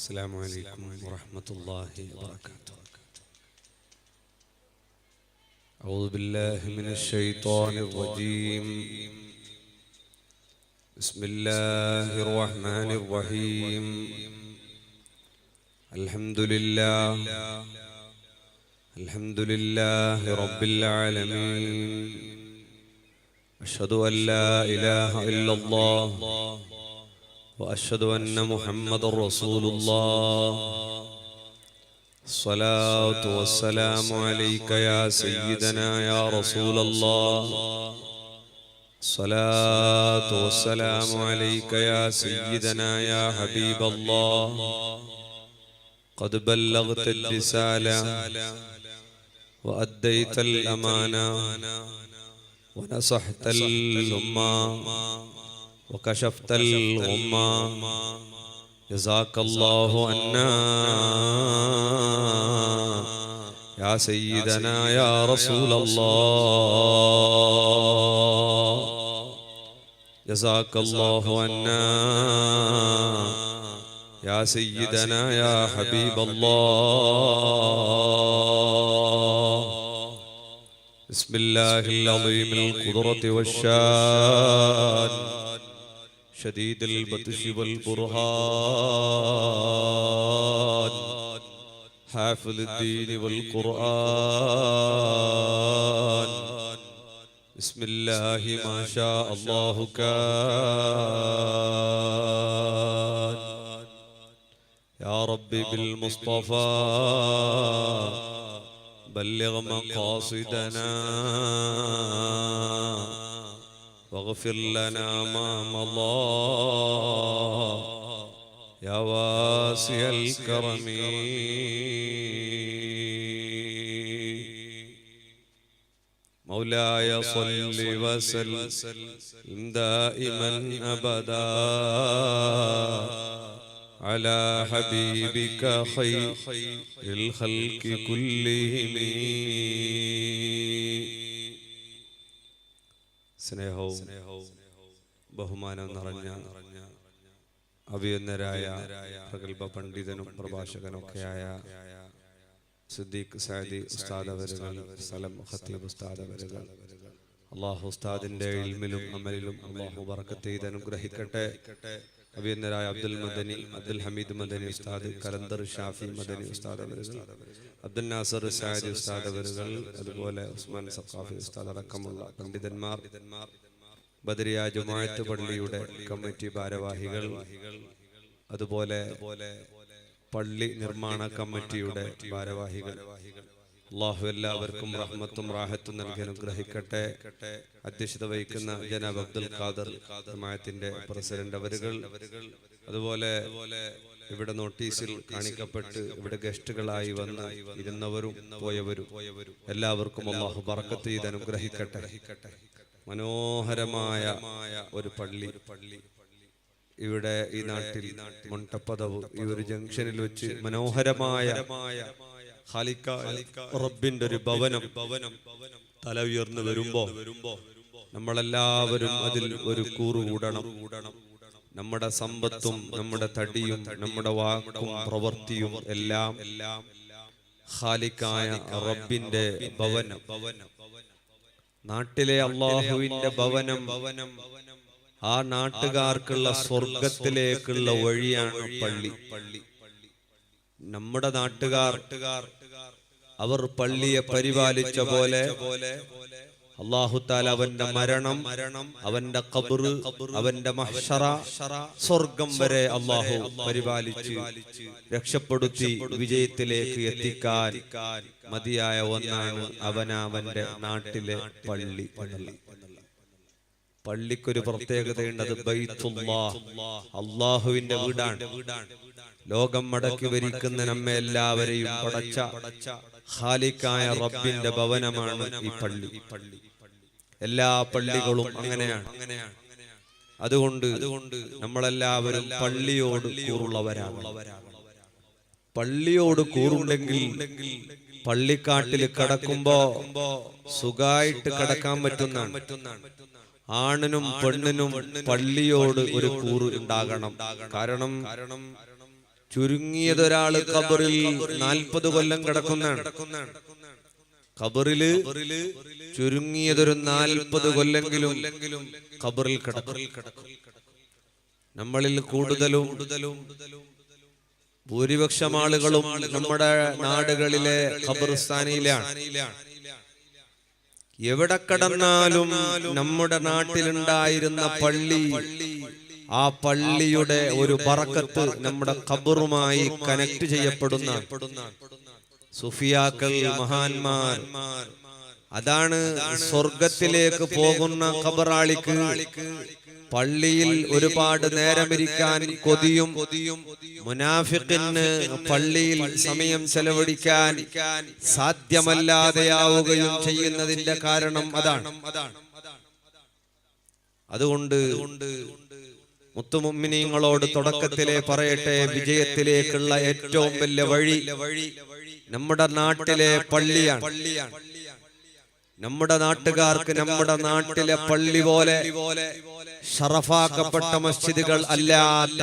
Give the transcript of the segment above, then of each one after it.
السلام عليكم ورحمة الله وبركاته. أعوذ بالله من الشيطان الرجيم. بسم الله الرحمن الرحيم. الحمد لله رب العالمين. أشهد أن لا إله إلا الله وأشهد أن محمد رسول الله. الصلاة والسلام عليك يا سيدنا يا رسول الله. الصلاة والسلام عليك يا سيدنا يا حبيب الله. قد بلغت الرسالة وأديت الأمانة ونصحت الأمة وكشفت الغمة. جزاك الله عنا يا سيدنا يا رسول الله. جزاك الله عنا يا سيدنا يا حبيب الله. بسم الله العظيم القدرة والشان شديد البطش والبرهان حافظ الدين والقرآن. بسم الله ما شاء الله كان. يا ربي بالمصطفى بلغ مقاصدنا واغفر لنا ما مضى يا واسع الكرم. مولاي صل وسلم دائما أبدا على حبيبك خير الخلق كلهم. സ്നേഹവും ബഹുമാനം നിറഞ്ഞ അഭിയന്നരായ പ്രഗൽഭ പണ്ഡിതനും പ്രഭാഷകനൊക്കെയായ സിദ്ദീഖ് സഅദി ഉസ്താദ് അവരുകൾ, സലം ഖത്തീബ് ഉസ്താദ് അവരുകൾ, അല്ലാഹു ഉസ്താദിന്റെ ഇൽമിലും അമലിലും അല്ലാഹു ബറക്കത്ത് ചെയ്ത് അനുഗ്രഹിക്കട്ടെ. അഭിയന്നരായ അബ്ദുൽ മദനി, അബ്ദുൽ ഹമീദ് മദനി ഉസ്താദ്, കലന്തർ ഷാഫി മദനി ഉസ്താദ് അവരുകൾ, അബ്ദുൽ നാസർ സഅദി ഉസ്താദ് അവരുകൾ, അതുപോലെ ഉസ്മാൻ സഖാഫി ഉസ്താദ് അടക്കമുള്ള പണ്ഡിതന്മാർ, ബദരിയ ജുമാഅത്ത് പള്ളിയുടെ കമ്മിറ്റി ഭാരവാഹികൾ, അതുപോലെ പള്ളി നിർമ്മാണ കമ്മിറ്റിയുടെ ഭാരവാഹികൾ, അല്ലാഹു എല്ലാവർക്കും റഹ്മത്തും റാഹത്തും നൽകി അനുഗ്രഹിക്കട്ടെ. അധ്യക്ഷത വഹിക്കുന്ന ജനാബ് അബ്ദുൽ ഖാദർ ജമാഅത്തിന്റെ പ്രസിഡന്റ് അവരുകൾ, അതുപോലെ ഇവിടെ നോട്ടീസിൽ കാണിക്കപ്പെട്ട് ഇവിടെ ഗസ്റ്റുകളായി വന്ന് ഇരുന്നവരും പോയവരും എല്ലാവർക്കും അല്ലാഹു ബറക്കത്ത് ചെയ്ത് അനുഗ്രഹിക്കട്ടെ. മനോഹരമായ ഒരു പള്ളി ഇവിടെ ഈ നാട്ടിൽ മൊണ്ടപ്പദവ് ഈ ഒരു ജംഗ്ഷനിൽ വെച്ച് മനോഹരമായ റബ്ബിന്റെ ഒരു ഭവനം തല ഉയർന്നു വരുമ്പോ നമ്മളെല്ലാവരും അതിൽ ഒരു കൂറുകൂടണം. നമ്മുടെ സമ്പത്തും നമ്മുടെ തടിയും നമ്മുടെ വാക്കും പ്രവൃത്തിയും എല്ലാം ഖാലിക്കായ റബ്ബിന്റെ ഭവനം, നാട്ടിലെ അല്ലാഹുവിന്റെ ഭവനം, ആ നാട്ടുകാർക്കുള്ള സ്വർഗത്തിലേക്കുള്ള വഴിയാണ് പള്ളി. നമ്മുടെ നാട്ടുകാർ അവർ പള്ളിയെ പരിപാലിച്ച പോലെ അല്ലാഹു തആല അവന്റെ മരണം, അവന്റെ ഖബർ, അവന്റെ മഹ്ശറ, സ്വർഗം വരെ അല്ലാഹു പരിപാലിച്ച് രക്ഷപ്പെടുത്തി വിജയത്തിലേക്ക് എത്തിക്കാൻ മതിയായ ഒന്നാണ് അവനവന്റെ നാട്ടിലെ പള്ളി. പള്ളിക്കൊരു പ്രത്യേകതയുണ്ട്, അത് ബൈത്തുല്ലാഹ്, അല്ലാഹുവിന്റെ വീടാണ്. ലോകം മടക്കി ഭരിക്കുന്ന നമ്മെ എല്ലാവരെയും പടച്ച ഖാലിക്കായ റബ്ബിന്റെ ഭവനമാണ് ഈ പള്ളി. എല്ലാ പള്ളികളും അങ്ങനെയാണ്. അതുകൊണ്ട് നമ്മളെല്ലാവരും പള്ളിയോട് കൂറുള്ളവരാണ്. പള്ളിയോട് കൂറുണ്ടെങ്കിൽ പള്ളിക്കാട്ടിൽ കിടക്കുമ്പോ സുഖമായിട്ട് കിടക്കാൻ പറ്റുന്നതാണ്. ആണിനും പെണ്ണിനും പള്ളിയോട് ഒരു കൂറ് ഉണ്ടാകണം. കാരണം ചുരുങ്ങിയതൊരാള് ഖബറിൽ 40 കൊല്ലം കിടക്കുന്നതാണ്. ഖബറില് ചുരുങ്ങിയതൊരു 40 കൊല്ലെങ്കിലും ഖബറിൽ കിടക്കും. നമ്മളിൽ കൂടുതലും ഭൂരിപക്ഷം ആളുകളും നമ്മുടെ നാടുകളിലെ ഖബർസ്ഥാനിയിലാണ്. എവിടെ കടന്നാലും നമ്മുടെ നാട്ടിലുണ്ടായിരുന്ന പള്ളി, ആ പള്ളിയുടെ ഒരു ബറക്കത്ത് നമ്മുടെ ഖബറുമായി കണക്ട് ചെയ്യപ്പെടുന്ന സുഫിയാക്കൾ, മഹാന്മാർ. അതാണ് സ്വർഗത്തിലേക്ക് പോകുന്ന ഖബറാളിക്ക് പള്ളിയിൽ ഒരുപാട് നേരമിരിക്കാൻ കൊതിയും, മുനാഫിഖിന് പള്ളിയിൽ സമയം ചെലവഴിക്കാൻ സാധ്യമല്ലാതെയാവുകയും ചെയ്യുന്നതിന്റെ കാരണം അതാണ്. അതുകൊണ്ട് മുത്തുമുഅ്മിനീങ്ങളോട് തുടക്കത്തിലെ പറയട്ടെ, വിജയത്തിലേക്കുള്ള ഏറ്റവും വലിയ വഴി നമ്മുടെ നാട്ടിലെ പള്ളിയാണ്. നമ്മുടെ നാട്ടുകാർക്ക് നമ്മുടെ നാട്ടിലെ പള്ളി പോലെ ഷറഫാക്കപ്പെട്ട മസ്ജിദുകൾ അല്ലാത്ത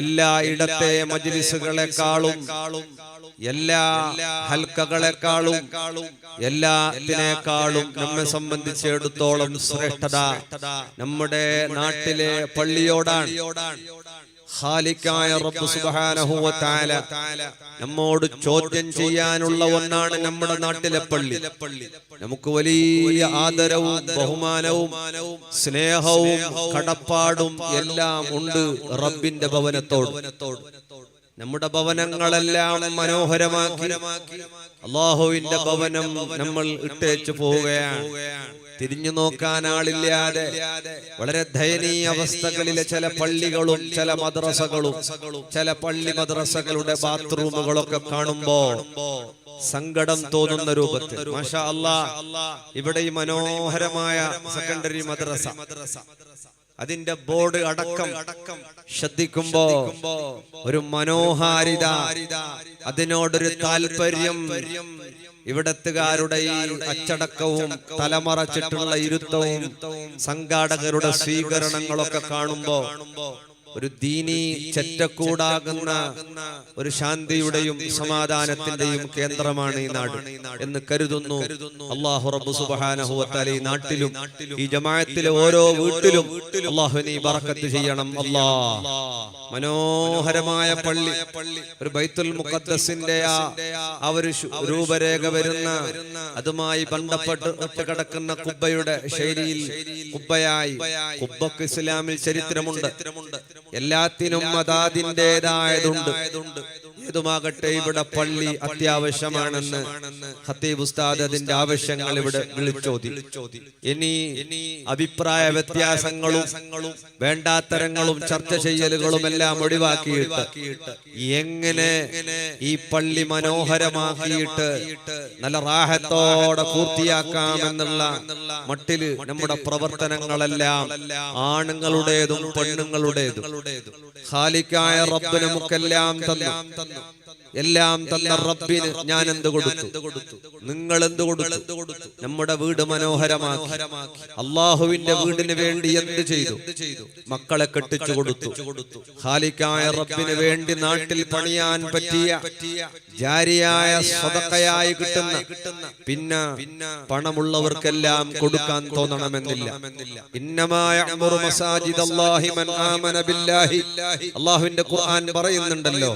എല്ലാ ഇടത്തെ മജ്ലിസുകളെക്കാളും, എല്ലാ ഹൽക്കകളെക്കാളും, എല്ലാത്തിനേക്കാളും നമ്മെ സംബന്ധിച്ചിടത്തോളം ശ്രേഷ്ഠത നമ്മുടെ നാട്ടിലെ പള്ളിയോടാണ്. ഖാലിഖായ റബ്ബ് സുബ്ഹാനഹു വ തആല നമ്മോട് ചോദ്യം ചെയ്യാനുള്ള ഒന്നാണ് നമ്മുടെ നാട്ടിലെ പള്ളി. നമുക്ക് വലിയ ആദരവും ബഹുമാനവും സ്നേഹവും കടപ്പാടും എല്ലാം ഉണ്ട് റബ്ബിന്റെ ഭവനത്തോട്. നമ്മുടെ ഭവനങ്ങളെല്ലാം മനോഹരമാക്കി അല്ലാഹുവിന്റെ ഭവനം നമ്മൾ ഇട്ടേച്ചു പോവുകയാണ്. തിരിഞ്ഞു നോക്കാൻ ആളില്ലാതെ വളരെ ദയനീയ അവസ്ഥകളിലെ ചില പള്ളികളും ചില മദ്രസകളും, ചില പള്ളി മദ്രസകളുടെ ബാത്റൂമുകളൊക്കെ കാണുമ്പോ സങ്കടം തോന്നുന്ന രൂപത്തിൽ മാഷാ അല്ലാഹ് ഇവിടെ ഈ മനോഹരമായ സെക്കൻഡറി മദ്രസ, അതിന്റെ ബോർഡ് അടക്കം ശ്രദ്ധിക്കുമ്പോ ഒരു മനോഹാരിത, അതിനോടൊരു താല്പര്യം, ഇവിടത്തുകാരുടെ ഈ അച്ചടക്കവും തലമറച്ചിട്ടുള്ള ഇരുത്തവും സംഘാടകരുടെ സ്വീകരണങ്ങളൊക്കെ കാണുമ്പോ ഒരു ദീനി ചെറ്റക്കൂടാകുന്ന ഒരു ശാന്തിയുടെയും സമാധാനത്തിന്റെയും കേന്ദ്രമാണ് ഈ നാട് എന്ന് കരുതുന്നു. അല്ലാഹു റബ്ബ് സുബ്ഹാനഹു വ തആല ഈ നാട്ടിലും ഈ ജമാഅത്തിലെ ഓരോ വീട്ടിലും അല്ലാഹു നീ ബറക്കത്ത് ചെയ്യണം. അല്ലാഹ് മനോഹരമായ പള്ളി, ഒരു ബൈത്തുൽ മുഖദ്ദസിന്റെ ആ ഒരു രൂപരേഖ വരുന്ന, അതുമായി ബന്ധപ്പെട്ട് കിടക്കുന്ന കുബ്ബയുടെ ശൈലിയിൽ കുബ്ബയായി, കുബ്ബക്ക് ഇസ്ലാമിൽ ചരിത്രമുണ്ട്. എല്ലാത്തിനും അതാതിൻ്റെതായതുണ്ട്. ഏതുമാകട്ടെ ഇവിടെ പള്ളി അത്യാവശ്യമാണെന്ന് ഖത്തീബ് ഉസ്താദ് അതിന്റെ ആവശ്യങ്ങൾ ഇവിടെ വിളിച്ചോതി. ഇനി അഭിപ്രായ വ്യത്യാസങ്ങളും വേണ്ടാത്തരങ്ങളും ചർച്ച ചെയ്യലുകളും എല്ലാം ഒഴിവാക്കിയിട്ട് എങ്ങനെ ഈ പള്ളി മനോഹരമാക്കിയിട്ട് നല്ല റാഹത്തോടെ പൂർത്തിയാക്കാമെന്നുള്ള മട്ടില് നമ്മുടെ പ്രവർത്തനങ്ങളെല്ലാം ആണുങ്ങളുടേതും പെണ്ണുങ്ങളുടേതും ഖാലിഖായ റബ്ബ് നമുക്കെല്ലാം തന്നു. എല്ലാം തന്ന റബ്ബിന് ഞാൻ എന്ത് കൊടുത്തു, നിങ്ങൾ എന്ത് കൊടുത്തു? നമ്മുടെ വീട് മനോഹരമാക്കി. അള്ളാഹുവിന്റെ വീടിന് വേണ്ടി എന്ത് ചെയ്തു? മക്കളെ കെട്ടിച്ചു കൊടുത്തു. ഖാലിഖായ റബ്ബിന് വേണ്ടി നാട്ടിൽ പണിയാൻ പറ്റിയ ജാരിയായ സ്വതക്കയായി കിട്ടുന്ന, പിന്നെ പണമുള്ളവർക്കെല്ലാം കൊടുക്കാൻ തോന്നണമെന്നില്ല. ഇന്നമായ അള്ളാഹുവിന്റെ ഖുർആൻ പറയുന്നുണ്ടല്ലോ,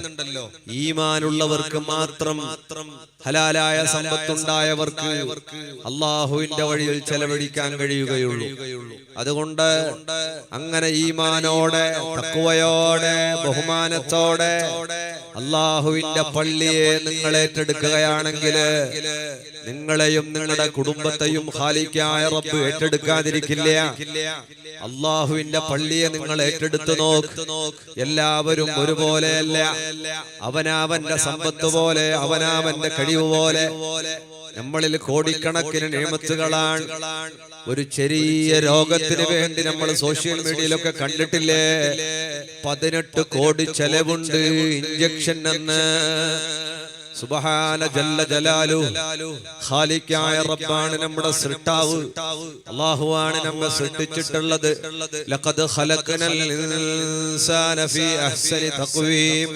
ഈമാനുള്ളവർക്ക് മാത്രം, ഹലാലായ സമ്പത്തുണ്ടായവർക്ക് അള്ളാഹുവിന്റെ വഴിയിൽ ചെലവഴിക്കാൻ കഴിയുകയുള്ളൂ. അതുകൊണ്ട് അങ്ങനെ ഈമാനോടെ, തഖ്വയോടെ, ബഹുമാനത്തോടെ അള്ളാഹുവിന്റെ പള്ളിയെ നിങ്ങൾ ഏറ്റെടുക്കുകയാണെങ്കിൽ നിങ്ങളെയും നിങ്ങളുടെ കുടുംബത്തെയും ഖാലിഖായ റബ്ബ് ഏറ്റെടുക്കാതിരിക്കില്ല. അള്ളാഹുവിന്റെ പള്ളിയെ നിങ്ങൾ ഏറ്റെടുത്തു നോക്ക്. എല്ലാവരും ഒരുപോലെയല്ല. അവനവന്റെ സമ്പത്ത് പോലെ, അവനവന്റെ കഴിവ് പോലെ. നമ്മളിൽ കോടിക്കണക്കിന് നിഅമത്തുകളാണ്. ഒരു ചെറിയ രോഗത്തിന് വേണ്ടി നമ്മൾ സോഷ്യൽ മീഡിയയിലൊക്കെ കണ്ടിട്ടില്ലേ, 18 കോടി ചെലവുണ്ട് ഇഞ്ചക്ഷൻ എന്ന്. സുബ്ഹാന ജല്ല ജലാലു. ഖാലിഖായ റബ്ബാണ് നമ്മുടെ സൃഷ്ടാവ്, അല്ലാഹുവാണ് നമ്മെ സൃഷ്ടിച്ചിട്ടുള്ളത്. ലഖദ് ഖലഖനൽ ഇൻസാന ഫീ അഹ്സനി തഖ്വീം.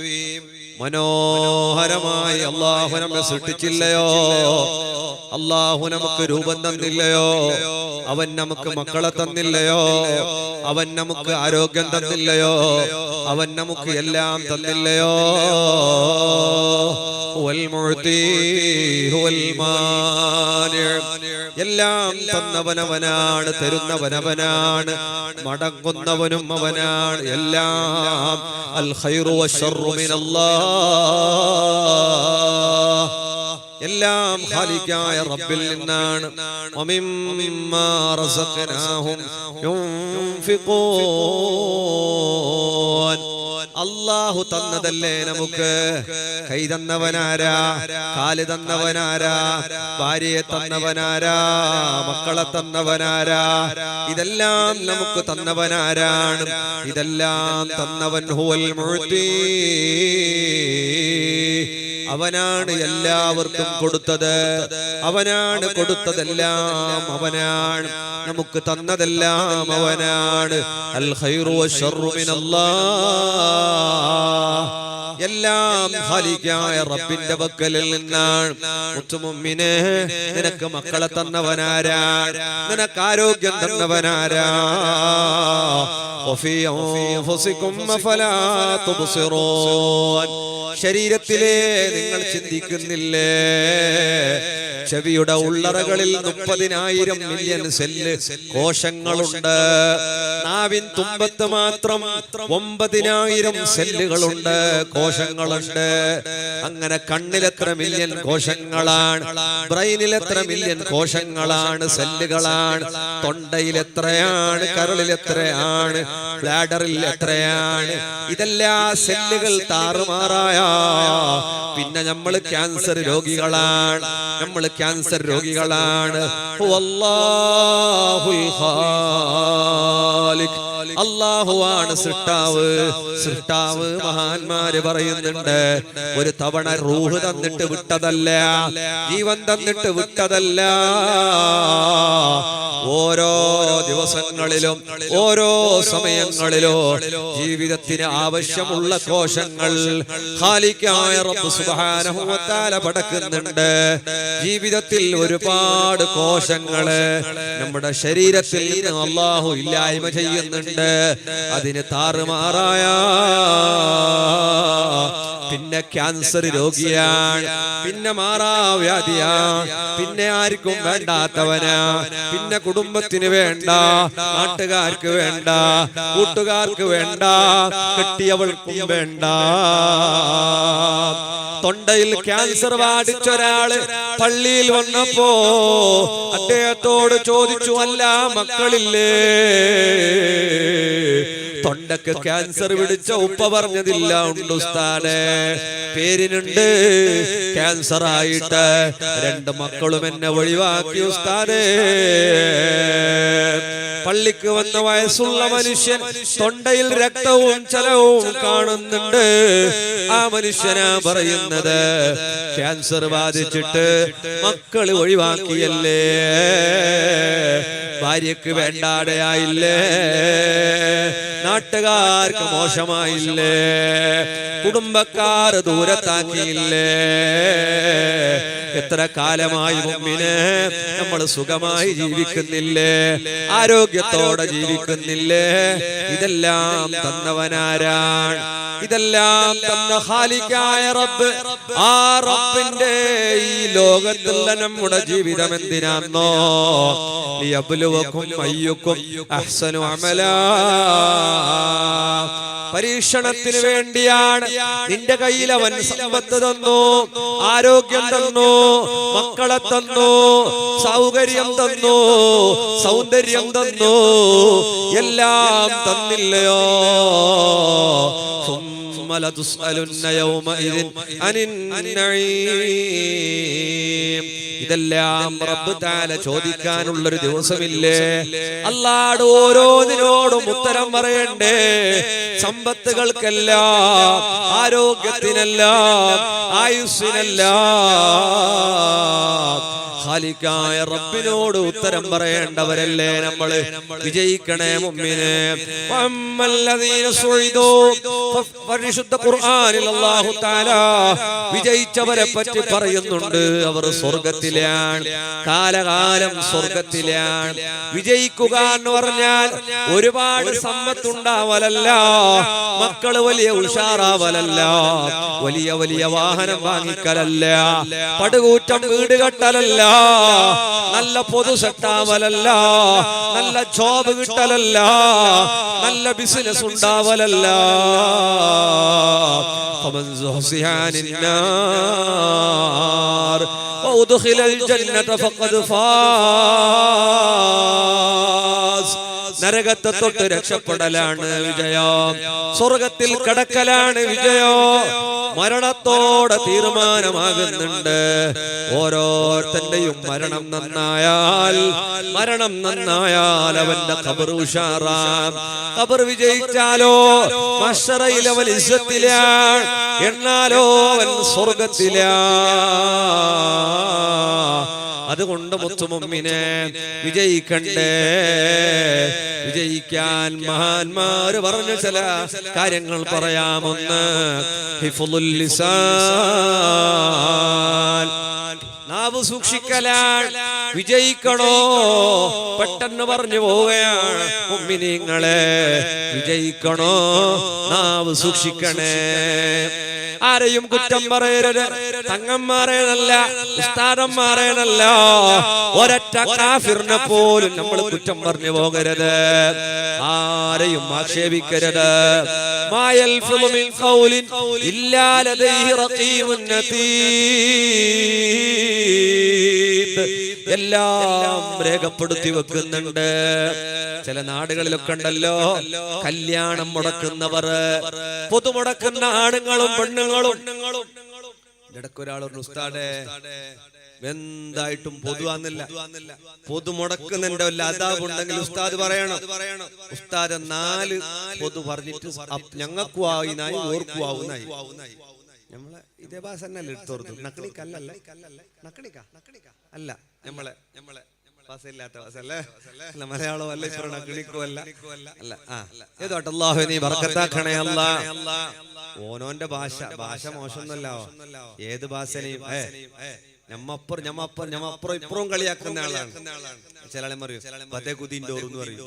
മനോഹരമായി അല്ലാഹു നമ്മെ സൃഷ്ടിച്ചില്ലയോ? അല്ലാഹു നമുക്ക് രൂപം തന്നില്ലയോ? അവൻ നമുക്ക് മക്കളെ തന്നില്ലയോ? അവൻ നമുക്ക് ആരോഗ്യം തന്നില്ലയോ? അവൻ നമുക്ക് എല്ലാം തന്നില്ലയോ? എല്ലാം തന്നവനവനാണ്, തരുന്നവനവനാണ്, മടങ്ങുന്നവനും അവനാണ്. എല്ലാം അൽ ഖൈറു വശർറു മിനല്ലാഹ്, എല്ലാം ഖാലിഖായ റബ്ബിൽ നിന്നാണ്. വമിമ്മാ റസഖനാഹും യുൻഫിഖൂൻ. അല്ലാഹു തന്നതല്ലേ നമുക്ക്. കൈ തന്നവനാരാ? കാല് തന്നവനാരാ? ഭാര്യയെ തന്നവനാരാ? മക്കളെ തന്നവനാരാ? ഇതെല്ലാം നമുക്ക് തന്നവനാരാണ്? ഇതെല്ലാം തന്നവൻ ഹുവൽ മുഅ്തി. അവനാണ് എല്ലാവർക്കും കൊടുത്തത്, അവനാണ് കൊടുത്തതെല്ലാം അവനാണ്, നമുക്ക് തന്നതെല്ലാം അവനാണ്. അൽ ഖൈറു വശർറു മിനല്ലാഹ്, എല്ലാം ഖാലിഖായ റബ്ബിന്റെ പക്കലിൽ നിന്നാണ്. മുത്തുമുഅ്മിനേ, നിനക്ക് മക്കളെ തന്നവനാരാ? നിനക്ക് ആരോഗ്യം തന്നവനാരാ? വഫീ അൻഫുസികും അഫലാ തുബ്സിറൂൻ. ശരീരത്തിലെ നിങ്ങൾ ചിന്തിക്കുന്നില്ലേ? ചെവിയുടെ ഉള്ളറകളിൽ 30,000 മില്യൺ സെല്ല് കോശങ്ങളുണ്ട്. നാവിൻ തുമ്പത്ത് മാത്രം 9,000 സെല്ലുകളുണ്ട്, കോശങ്ങളുണ്ട്. അങ്ങനെ കണ്ണിലെത്ര മില്യൺ കോശങ്ങളാണ്, ബ്രെയിനിൽ എത്ര മില്യൺ കോശങ്ങളാണ്, സെല്ലുകളാണ്. തൊണ്ടയിൽ എത്രയാണ്, കരളിൽ എത്രയാണ്, ബ്ലാഡറിൽ എത്രയാണ്. ഇതെല്ലാം സെല്ലുകൾ താറുമാറായ പിന്നെ നമ്മൾ ക്യാൻസർ രോഗികളാണ്, നമ്മൾ ക്യാൻസർ രോഗികളാണ്. വല്ലാഹുൽ ഖാലിഖ്, അല്ലാഹുവാണ് സൃഷ്ടാവ്. സൃഷ്ടാവ് മഹാന്മാര് പറയുന്നുണ്ട്, ഒരു തവണ റൂഹ് തന്നിട്ട് വിട്ടതല്ല, ജീവൻ തന്നിട്ട് വിട്ടതല്ല. ഓരോ ദിവസങ്ങളിലും ഓരോ സമയങ്ങളിലോ ജീവിതത്തിന് ആവശ്യമുള്ള കോശങ്ങൾ ഖാലിഖായ റബ്ബ് സുബ്ഹാനഹു വ തആല പടക്കുന്നുണ്ട്. ജീവിതത്തിൽ ഒരുപാട് കോശങ്ങള് നമ്മുടെ ശരീരത്തിൽ നിന്ന് അല്ലാഹു ഇല്ലായ്മ ചെയ്യുന്നുണ്ട്. അതിന് താറുമാറായ പിന്നെ ക്യാൻസർ രോഗിയാണ്, പിന്നെ മാറാവ്യാധിയാണ്, പിന്നെ ആർക്കും വേണ്ടാത്തവനാ, പിന്നെ കുടുംബത്തിന് വേണ്ട, നാട്ടുകാർക്ക് വേണ്ട, കൂട്ടുകാർക്ക് വേണ്ട, കെട്ടിയവൾക്കും വേണ്ട. തൊണ്ടയിൽ ക്യാൻസർ ബാധിച്ചൊരാള് പള്ളിയിൽ വന്നപ്പോ അദ്ദേഹത്തോട് ചോദിച്ചു, അല്ല മക്കളില്ലേ? തൊണ്ടക്ക് ക്യാൻസർ പിടിച്ച ഉപ്പ പറഞ്ഞതില്ല, ഉണ്ട് ഉസ്താദേ, പേരിനുണ്ട് ക്യാൻസർ ആയിട്ട്, 2 മക്കളും എന്നെ ഒഴിവാക്കി ഉസ്താദേ. പള്ളിക്ക് വന്ന വയസ്സുള്ള മനുഷ്യൻ തൊണ്ടയിൽ രക്തവും ചലവും കാണുന്നുണ്ട്. ആ മനുഷ്യനാ പറയുന്നത്, ക്യാൻസർ ബാധിച്ചിട്ട് മക്കള് ഒഴിവാക്കിയല്ലേ, ഭാര്യക്ക് വേണ്ടാതെയായില്ലേ, നാട്ടുകാർക്ക് മോശമായില്ലേ, കുടുംബക്കാർ ദൂരത്താക്കിയില്ലേ. എത്ര കാലമായി മുമ്പിന് നമ്മൾ സുഖമായി ജീവിക്കുന്നില്ലേ, ആരോഗ്യത്തോടെ ജീവിക്കുന്നില്ലേ? ഇതെല്ലാം തന്നവനാരാണ്? ഇതെല്ലാം തന്ന ഖാലിഖായ റബ്ബ്. ആ റബ്ബിന്റെ ഈ ലോകത്തുള്ള നമ്മുടെ ജീവിതം എന്തിനാന്നോ? ലിയബ്ലുവകും അയ്യുക്കും അഹ്സനു അമലാ, പരീക്ഷണത്തിന് വേണ്ടിയാണ്. നിന്റെ കയ്യിൽ അവൻ സമ്പത്ത് തന്നു, ആരോഗ്യം തന്നു, മക്കളെ തന്നു, സൗകര്യം തന്നു, സൗന്ദര്യം തന്നു, എല്ലാം തന്നില്ലയോ? ഇതെല്ലാം റബ്ബ് തആല ചോദിക്കാനുള്ളൊരു ദിവസമില്ലേ? അല്ലാഹുവോട് ഓരോന്നിനോടും ഉത്തരം പറയണ്ടേ? സമ്പത്തുകൾക്കെല്ലാം, ആരോഗ്യത്തിനെല്ലാം, ആയുസ്സിനെല്ലാം ഖാലിഖായ റബ്ബിനോട് ഉത്തരം പറയേണ്ടവരല്ലേ നമ്മള്? വിജയിക്കണേ മുഅ്മിനേ. വമ്മല്ലദീന സുഇദൂ, പരിശുദ്ധ ഖുർആനിൽ അല്ലാഹു തആല വിജയിച്ചവരെ പറ്റി പറയുന്നുണ്ട്. അവർ സ്വർഗ്ഗത്തിലാണ്, കാലകാലം സ്വർഗ്ഗത്തിലാണ്. വിജയിക്കുക എന്ന് പറഞ്ഞാൽ ഒരുപാട് സമ്പത്തുണ്ടാവലല്ല, മക്കള് വലിയ ഉഷാറാവലല്ല, വലിയ വലിയ വാഹനം വാങ്ങിക്കലല്ല, പടുകൂറ്റം വീട് കെട്ടലല്ല, നല്ല പൊതു സെട്ടാവലല്ല, നല്ല ജോബ് കിട്ടലല്ല, നല്ല ബിസിനസ് ഉണ്ടാവലല്ല. فمن زحزح عن النار وأدخل الجنة فقد فاز. നരകത്തെ തൊട്ട് രക്ഷപ്പെടലാണ് വിജയം, സ്വർഗത്തിൽ കടക്കലാണ് വിജയം. മരണത്തോടെ തീരുമാനമാകുന്നുണ്ട്. ഓരോരുത്തന്റെയും മരണം നന്നായാൽ അവന്റെ ഖബർ ഉഷാറാം. ഖബർ വിജയിച്ചാലോ മഹ്ശറയിൽ അവൻ ഇസ്സത്തിലാണ്, എന്നാലോ അവൻ സ്വർഗത്തിലാണ്. അതുകൊണ്ട് മുത്തുമുമ്മിനെ വിജയിക്കണ്ടേ? വിജയിക്കാൻ മഹാന്മാര് പറഞ്ഞ ചില കാര്യങ്ങൾ പറയാമൊന്ന്. ഹിഫ്ളുൽ ലിസാൻ, നാവ് സൂക്ഷിക്കലാണ്. വിജയിക്കണോ? പെട്ടെന്ന് പറഞ്ഞു പോവുകയാണ് മുഅ്മിനീങ്ങളെ. വിജയിക്കണോ? നാവ് സൂക്ഷിക്കണേ. ആരെയും കുറ്റം പറയരുത്. തങ്ങന്മാരേനല്ല, ഉസ്താദന്മാരേനല്ല, ഒരൊറ്റ കാഫിറിനെ പോലും നമ്മൾ കുറ്റം പറഞ്ഞു പോകരുത്. ആരെയും ആക്ഷേപിക്കരുത്. മായൽഫിളു മിൻ ഖൗലിൻ ഇല്ലാ ലദൈഹി റഖീബുൻ അതീദ്. എല്ലാം രേഖപ്പെടുത്തി വെക്കുന്നുണ്ട്. ചില നാടുകളിലൊക്കെ ഉണ്ടല്ലോ കല്യാണം മുടക്കുന്നവർ, പൊതുമുടക്കുന്ന ആണുങ്ങളും പെണ്ണുങ്ങളും. ഇടയ്ക്കൊരാൾ ഉസ്താദേ എന്തായിട്ടും പൊതുവാന്നില്ല, പൊതു മുടക്കുന്നതിന്റെ വല്ല അതാവുണ്ടെങ്കിൽ ഉസ്താദ് പറയണം. ഉസ്താദ് 4 പൊതു പറഞ്ഞിട്ട് ഞങ്ങൾക്കും ആവുന്നായി, ഓർക്കും ആവുന്നായി. നമ്മളെ ഇതേ ഭാഷ തന്നെയല്ലേ എടുത്തോർത്തു. നക്കണിക്കല്ലല്ലേ, നക്കണിക്ക അല്ല, നമ്മളെ ഭാഷയില്ലാത്ത ഭാഷല്ലേ, അല്ല മലയാളം അല്ല, ഇത്ര നക്കണിക്കോ അല്ല അല്ല. ഏതോട്ടെ അല്ലാഹു നീ ബർക്കത്താക്കണേ അല്ലാഹ്. ഓനോന്റെ ഭാഷ മോശമൊന്നുമല്ല. ഏത് ഭാഷനെയും ഞമ്മപ്പുറം ഇപ്പുറവും കളിയാക്കുന്ന ആളാണ്. ചില ആളെ പറയും ബദേ കുതിന്റെ ഓർന്ന് പറയും.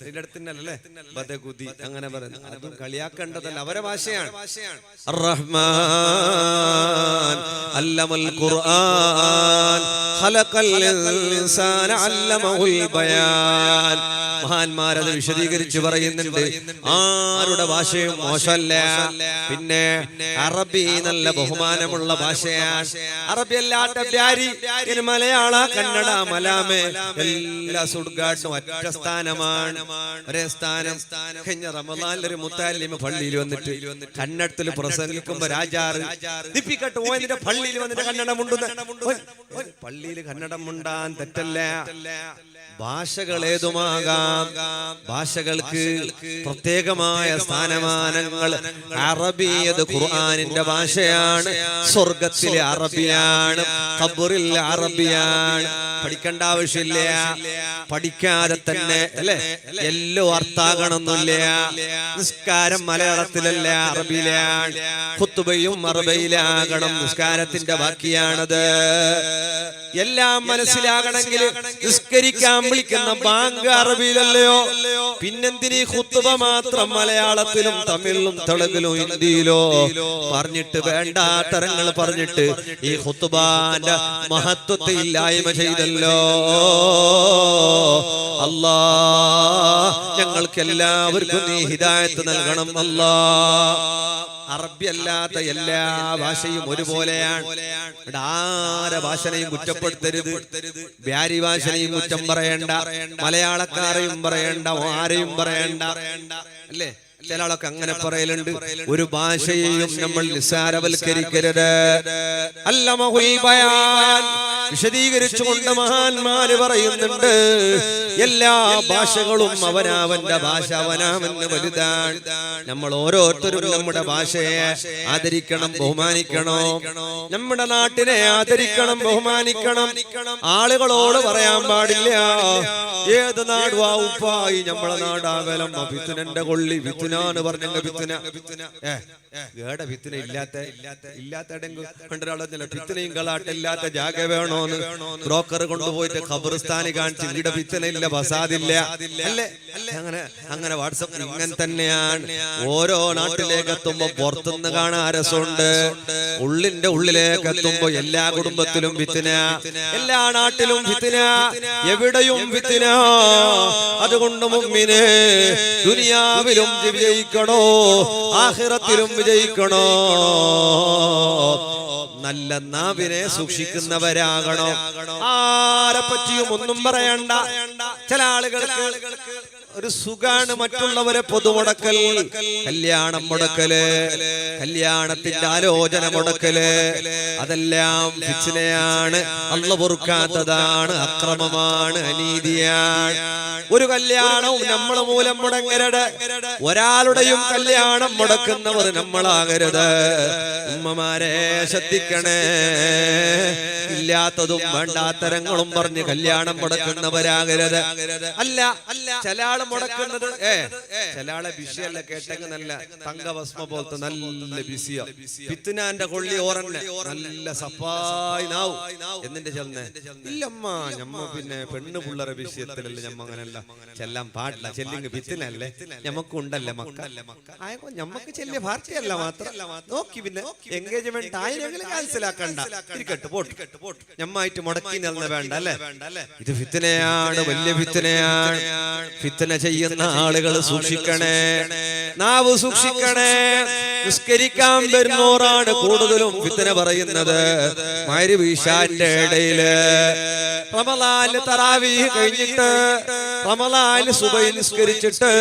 ഇതിന്റെ അടുത്തല്ലേ ബദേ കുതി അങ്ങനെ പറയുന്നത്. അതും കളിയാക്കേണ്ടതല്ല, അവരെ ഭാഷയാണ്. അർ-റഹ്മാൻ അല്ലമൽ ഖുർആൻ ഖലഖൽ ഇൻസാന അല്ലമഹുൽ ബയാൻ. മഹാന്മാരത് വിശദീകരിച്ച് പറയുന്നുണ്ട്. ആരുടെ ഭാഷയും മോശമല്ല. പിന്നെ അറബി നല്ല ബഹുമാനമുള്ള ഭാഷയാണ്. അറബി അല്ലാത്ത ബ്യാരി മലയാള, കന്നഡ, മലാമേ എല്ലാ സുഡ്ഗാട്ടും ഒറ്റ സ്ഥാനമാണ്, ഒരേ സ്ഥാനം. കഴിഞ്ഞ റമദാനിലൊരു മുത്താലിമ പള്ളിയിൽ വന്നിട്ട് കന്നഡത്തിൽ പ്രസംഗിക്കുമ്പോ രാജാറ് ദിപ്പിക്കട്ട് ഓന്റെ പള്ളിയിൽ വന്നിട്ട് കന്നഡം മുണ്ടുന്ന. പള്ളിയിൽ കന്നഡം മുണ്ടാൻ തെറ്റല്ല. ഭാഷകൾ ഏതുമാകാം, ഭാഷകൾക്ക് പ്രത്യേകമായ സ്ഥാനമാനങ്ങൾ. അറബിയത് ഖുർആനിന്റെ ഭാഷയാണ്, സ്വർഗത്തിലെ അറബിയാണ്, ഖബറിൽ അറബിയാണ്. പഠിക്കേണ്ട ആവശ്യമില്ല. പഠിക്കാതെ തന്നെ അല്ലെ എല്ലോ അർത്ഥാകണമെന്നില്ല. നിസ്കാരം മലയാളത്തിലല്ല, അറബിയിലാണ്. ഖുത്ബയും അറബിയിലാകണം. നിസ്കാരത്തിന്റെ ബാക്കിയാണത്. എല്ലാം മനസ്സിലാകണമെങ്കിൽ നിസ്കരിക്കാൻ വിളിക്കുന്ന ബാങ്ക് അറബിയിലല്ലയോ? പിന്നെന്തിനീ ഖുത്ബ മാത്രം മലയാളത്തിലും തമിഴിലും തെലുങ്കിലും ഹിന്ദിയിലോ പറഞ്ഞിട്ട് വേണ്ടാത്തരങ്ങൾ പറഞ്ഞിട്ട് ഈ ഖുത്ബാന്റെ മഹത്വത്തെ ഇല്ലായ്മ ചെയ്തല്ലോ. അല്ലാ, ഞങ്ങൾക്ക് എല്ലാവർക്കും നീ ഹിദായത്ത് നൽകണം അല്ലാ. അറബി അല്ലാത്ത എല്ലാ ഭാഷയും ഒരുപോലെയാണ്. ആരെ ഭാഷനെയും കുറ്റപ്പെടുത്തരുത്. ബ്യാരി ഭാഷനെയും കുറ്റം പറയണ്ട, മലയാളക്കാരെയും പറയണ്ട, ആരെയും പറയണ്ട. അല്ലേ? ചില ആളൊക്കെ അങ്ങനെ പറയലുണ്ട്. ഒരു ഭാഷയെയും നമ്മൾ നിസ്സാരവൽക്കരിക്കരുത്. അല്ലമഹുൽ ബയാൻ, വിശദീകരിച്ചുകൊണ്ട് മഹാന്മാര് പറയുന്നുണ്ട്, എല്ലാ ഭാഷകളും അവനവന്റെ ഭാഷ അവനവന് വലുതാണ്. നമ്മൾ ഓരോരുത്തരും നമ്മുടെ ഭാഷയെ ആദരിക്കണം, ബഹുമാനിക്കണം. നമ്മുടെ നാട്ടിനെ ആദരിക്കണം, ബഹുമാനിക്കണം. ആളുകളോട് പറയാൻ പാടില്ല ഏത് നാടുവാ ഉപ്പായി നമ്മളെ നാടാകലം വിത്തുനന്റെ കൊള്ളി വിത്തുനാന്ന് പറഞ്ഞ വിത്തുന ഇല്ലാത്ത വിത്തുനയും കളാട്ടില്ലാത്ത ജാഗ വേണോന്ന് ബ്രോക്കർ കൊണ്ടുപോയിട്ട് ഖബർസ്ഥാനി കാണിച്ച് ഇവിടെ വിത്തുനയില്ല, ബസാദില്ല അല്ലേ? അങ്ങനെ വാട്സപ്പ് ഇങ്ങനെ തന്നെയാണ്. ഓരോ നാട്ടിലേക്ക് എത്തുമ്പോ പുറത്തുനിന്ന് കാണാൻ രസമുണ്ട്, ഉള്ളിന്റെ ഉള്ളിലേക്ക് എത്തുമ്പോ എല്ലാ കുടുംബത്തിലും വിത്തുന, എല്ലാ നാട്ടിലും വിത്തുന, എവിടെയും വിത്തുന. അതുകൊണ്ട് മുഅ്മിനേ, ദുനിയാവിലും വിജയിക്കണോ ആഖിറത്തിലും വിജയിക്കണോ, നല്ല നാവിനെ സൂക്ഷിക്കുന്നവരാകണം. ആരെ പറ്റിയും ഒന്നും പറയണ്ട. ചില ആളുകൾക്ക് ഒരു സുഖാണ് മറ്റുള്ളവരെ പൊതുമുടക്കൽ, കല്യാണം മുടക്കല്, കല്യാണത്തിന്റെ ആലോചന മുടക്കല്, അതെല്ലാം ഫിത്നയാണ്, അല്ലാഹു പൊറുക്കാത്തതാണ്, അക്രമമാണ്, അനീതിയാണ്. ഒരു കല്യാണവും നമ്മൾ മൂലം മുടങ്ങരുത്. ഒരാളുടെയും കല്യാണം മുടക്കുന്നവർ നമ്മളാകരുത്. ഉമ്മമാരെ ശ്രദ്ധിക്കണേ, ഇല്ലാത്തതും വേണ്ടാത്തരങ്ങളും പറഞ്ഞ് കല്യാണം മുടക്കുന്നവരാകരുത്. അല്ല ചില ആള് മുടക്കുന്നത് ചില ആളെ ബിസിയല്ല, കേട്ടെങ്കിൽ നല്ല തങ്കഭസ്മ പോലത്തെ നല്ല ബിസിയ, പിത്തുനാന്റെ കൊള്ളി ഓറന്നെ നല്ല സഫായി നാവും എന്നിന്റെ ചെന്നെ ഇല്ലമ്മ ഞമ്മ പിന്നെ പെണ്ണു പിള്ളേരെ വിഷയത്തിലല്ലേ ഞമ്മ അങ്ങനല്ല ചെല്ലാൻ പാടില്ല, ചെല്ലിങ് പിത്തിനല്ലേ ഞമ്മക്കുണ്ടല്ലേ മക്കല്ലേ ആയപ്പോ ഞമ്മക്ക് ചെല്ലിയ പാർട്ടിയല്ല മാത്രം നോക്കി പിന്നെ എൻഗേജ്മെന്റ് ആയിരെങ്കിലും മനസ്സിലാക്കണ്ട, ഇരിക്കട്ടെ പോട്ട് ഞമ്മായിട്ട് മുടക്കി നിന്ന വേണ്ട അല്ലേ? ഇത് ഫിത്നയാണ്, വലിയ ഫിത്നയാണ്. ഫിത്ന ചെയ്യുന്ന ആളുകൾ സൂക്ഷിക്കണേ, നാവ് സൂക്ഷിക്കണേ. നിസ്കരിക്കാൻ വരുന്നോറാണ് കൂടുതലും ഫിത്ന പറയുന്നത്. മഗ്‌രിബ് ഇശാന്റെ ഇടയില് റമളാനിൽ തറാവീഹ് കഴിഞ്ഞിട്ട് റമളാനിൽ സുബഹി നിസ്കരിച്ചിട്ട്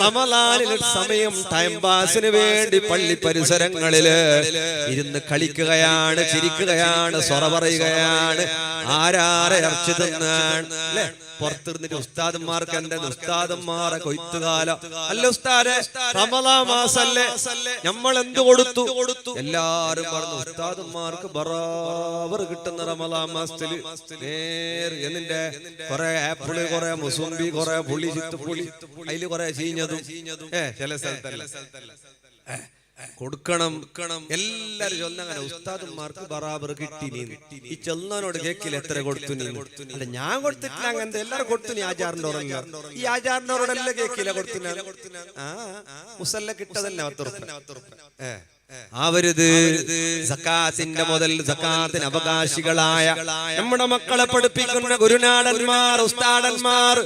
റമളാനിൽ സമയം ടൈം പാസിന് വേണ്ടി പള്ളി പരിസരങ്ങളില് ഇരുന്ന് കളിക്കുകയാണ്, ചിരിക്കുകയാണ്, സ്വറ പറയുകയാണ്, ആരാരെ ഇറച്ചി തിന്നാണ് അല്ലെ? പുറത്തിരുന്നിട്ട് ഉസ്താദന്മാർക്ക് എന്റെ ഉസ്താദന്മാരെ കൊയ്ത്തുകാലം അല്ല ഉസ്താദെ, റമളാൻ മാസല്ലേ, നമ്മൾ എന്ത് കൊടുത്തു? എല്ലാരും പറഞ്ഞു ഉസ്താദന്മാർക്ക് ബറാബർ കിട്ടുന്ന റമളാൻ മാസത്തില് എന്നിന്റെ കുറെ ആപ്പിള്, കുറെ മുസുംബി, കുറെ പുളി, ചിത്തുപുളി, അതില് കുറെ ചീഞ്ഞതും ചില സ്ഥലത്തല്ല കൊടുക്കണം. എല്ലാരും ചൊല്ലങ്ങനെ ഉസ്താദന്മാർക്ക് ബറാബർ കിട്ടി. ഈ ചൊല്ലാനോട് കേക്കിൽ എത്ര കൊടുത്തു? അല്ല ഞാൻ കൊടുത്തിട്ടില്ല, അങ്ങനത്തെ എല്ലാരും കൊടുത്തു. നീ ആചാറിന്റെ ഓറല്ല, ഈ ആചാറിനോടെല്ലാം കേക്കില്ല കൊടുത്തു. മുസല്ല കിട്ടതന്നെ 10 ഉറുപ്പിക. ആവരുത്. സക്കാത്തിന്റെ മുതൽ സക്കാത്തിന് അവകാശികളായ നമ്മുടെ മക്കളെ പഠിപ്പിക്കുന്ന ഗുരുനാടന്മാർ, ഉസ്താദന്മാർ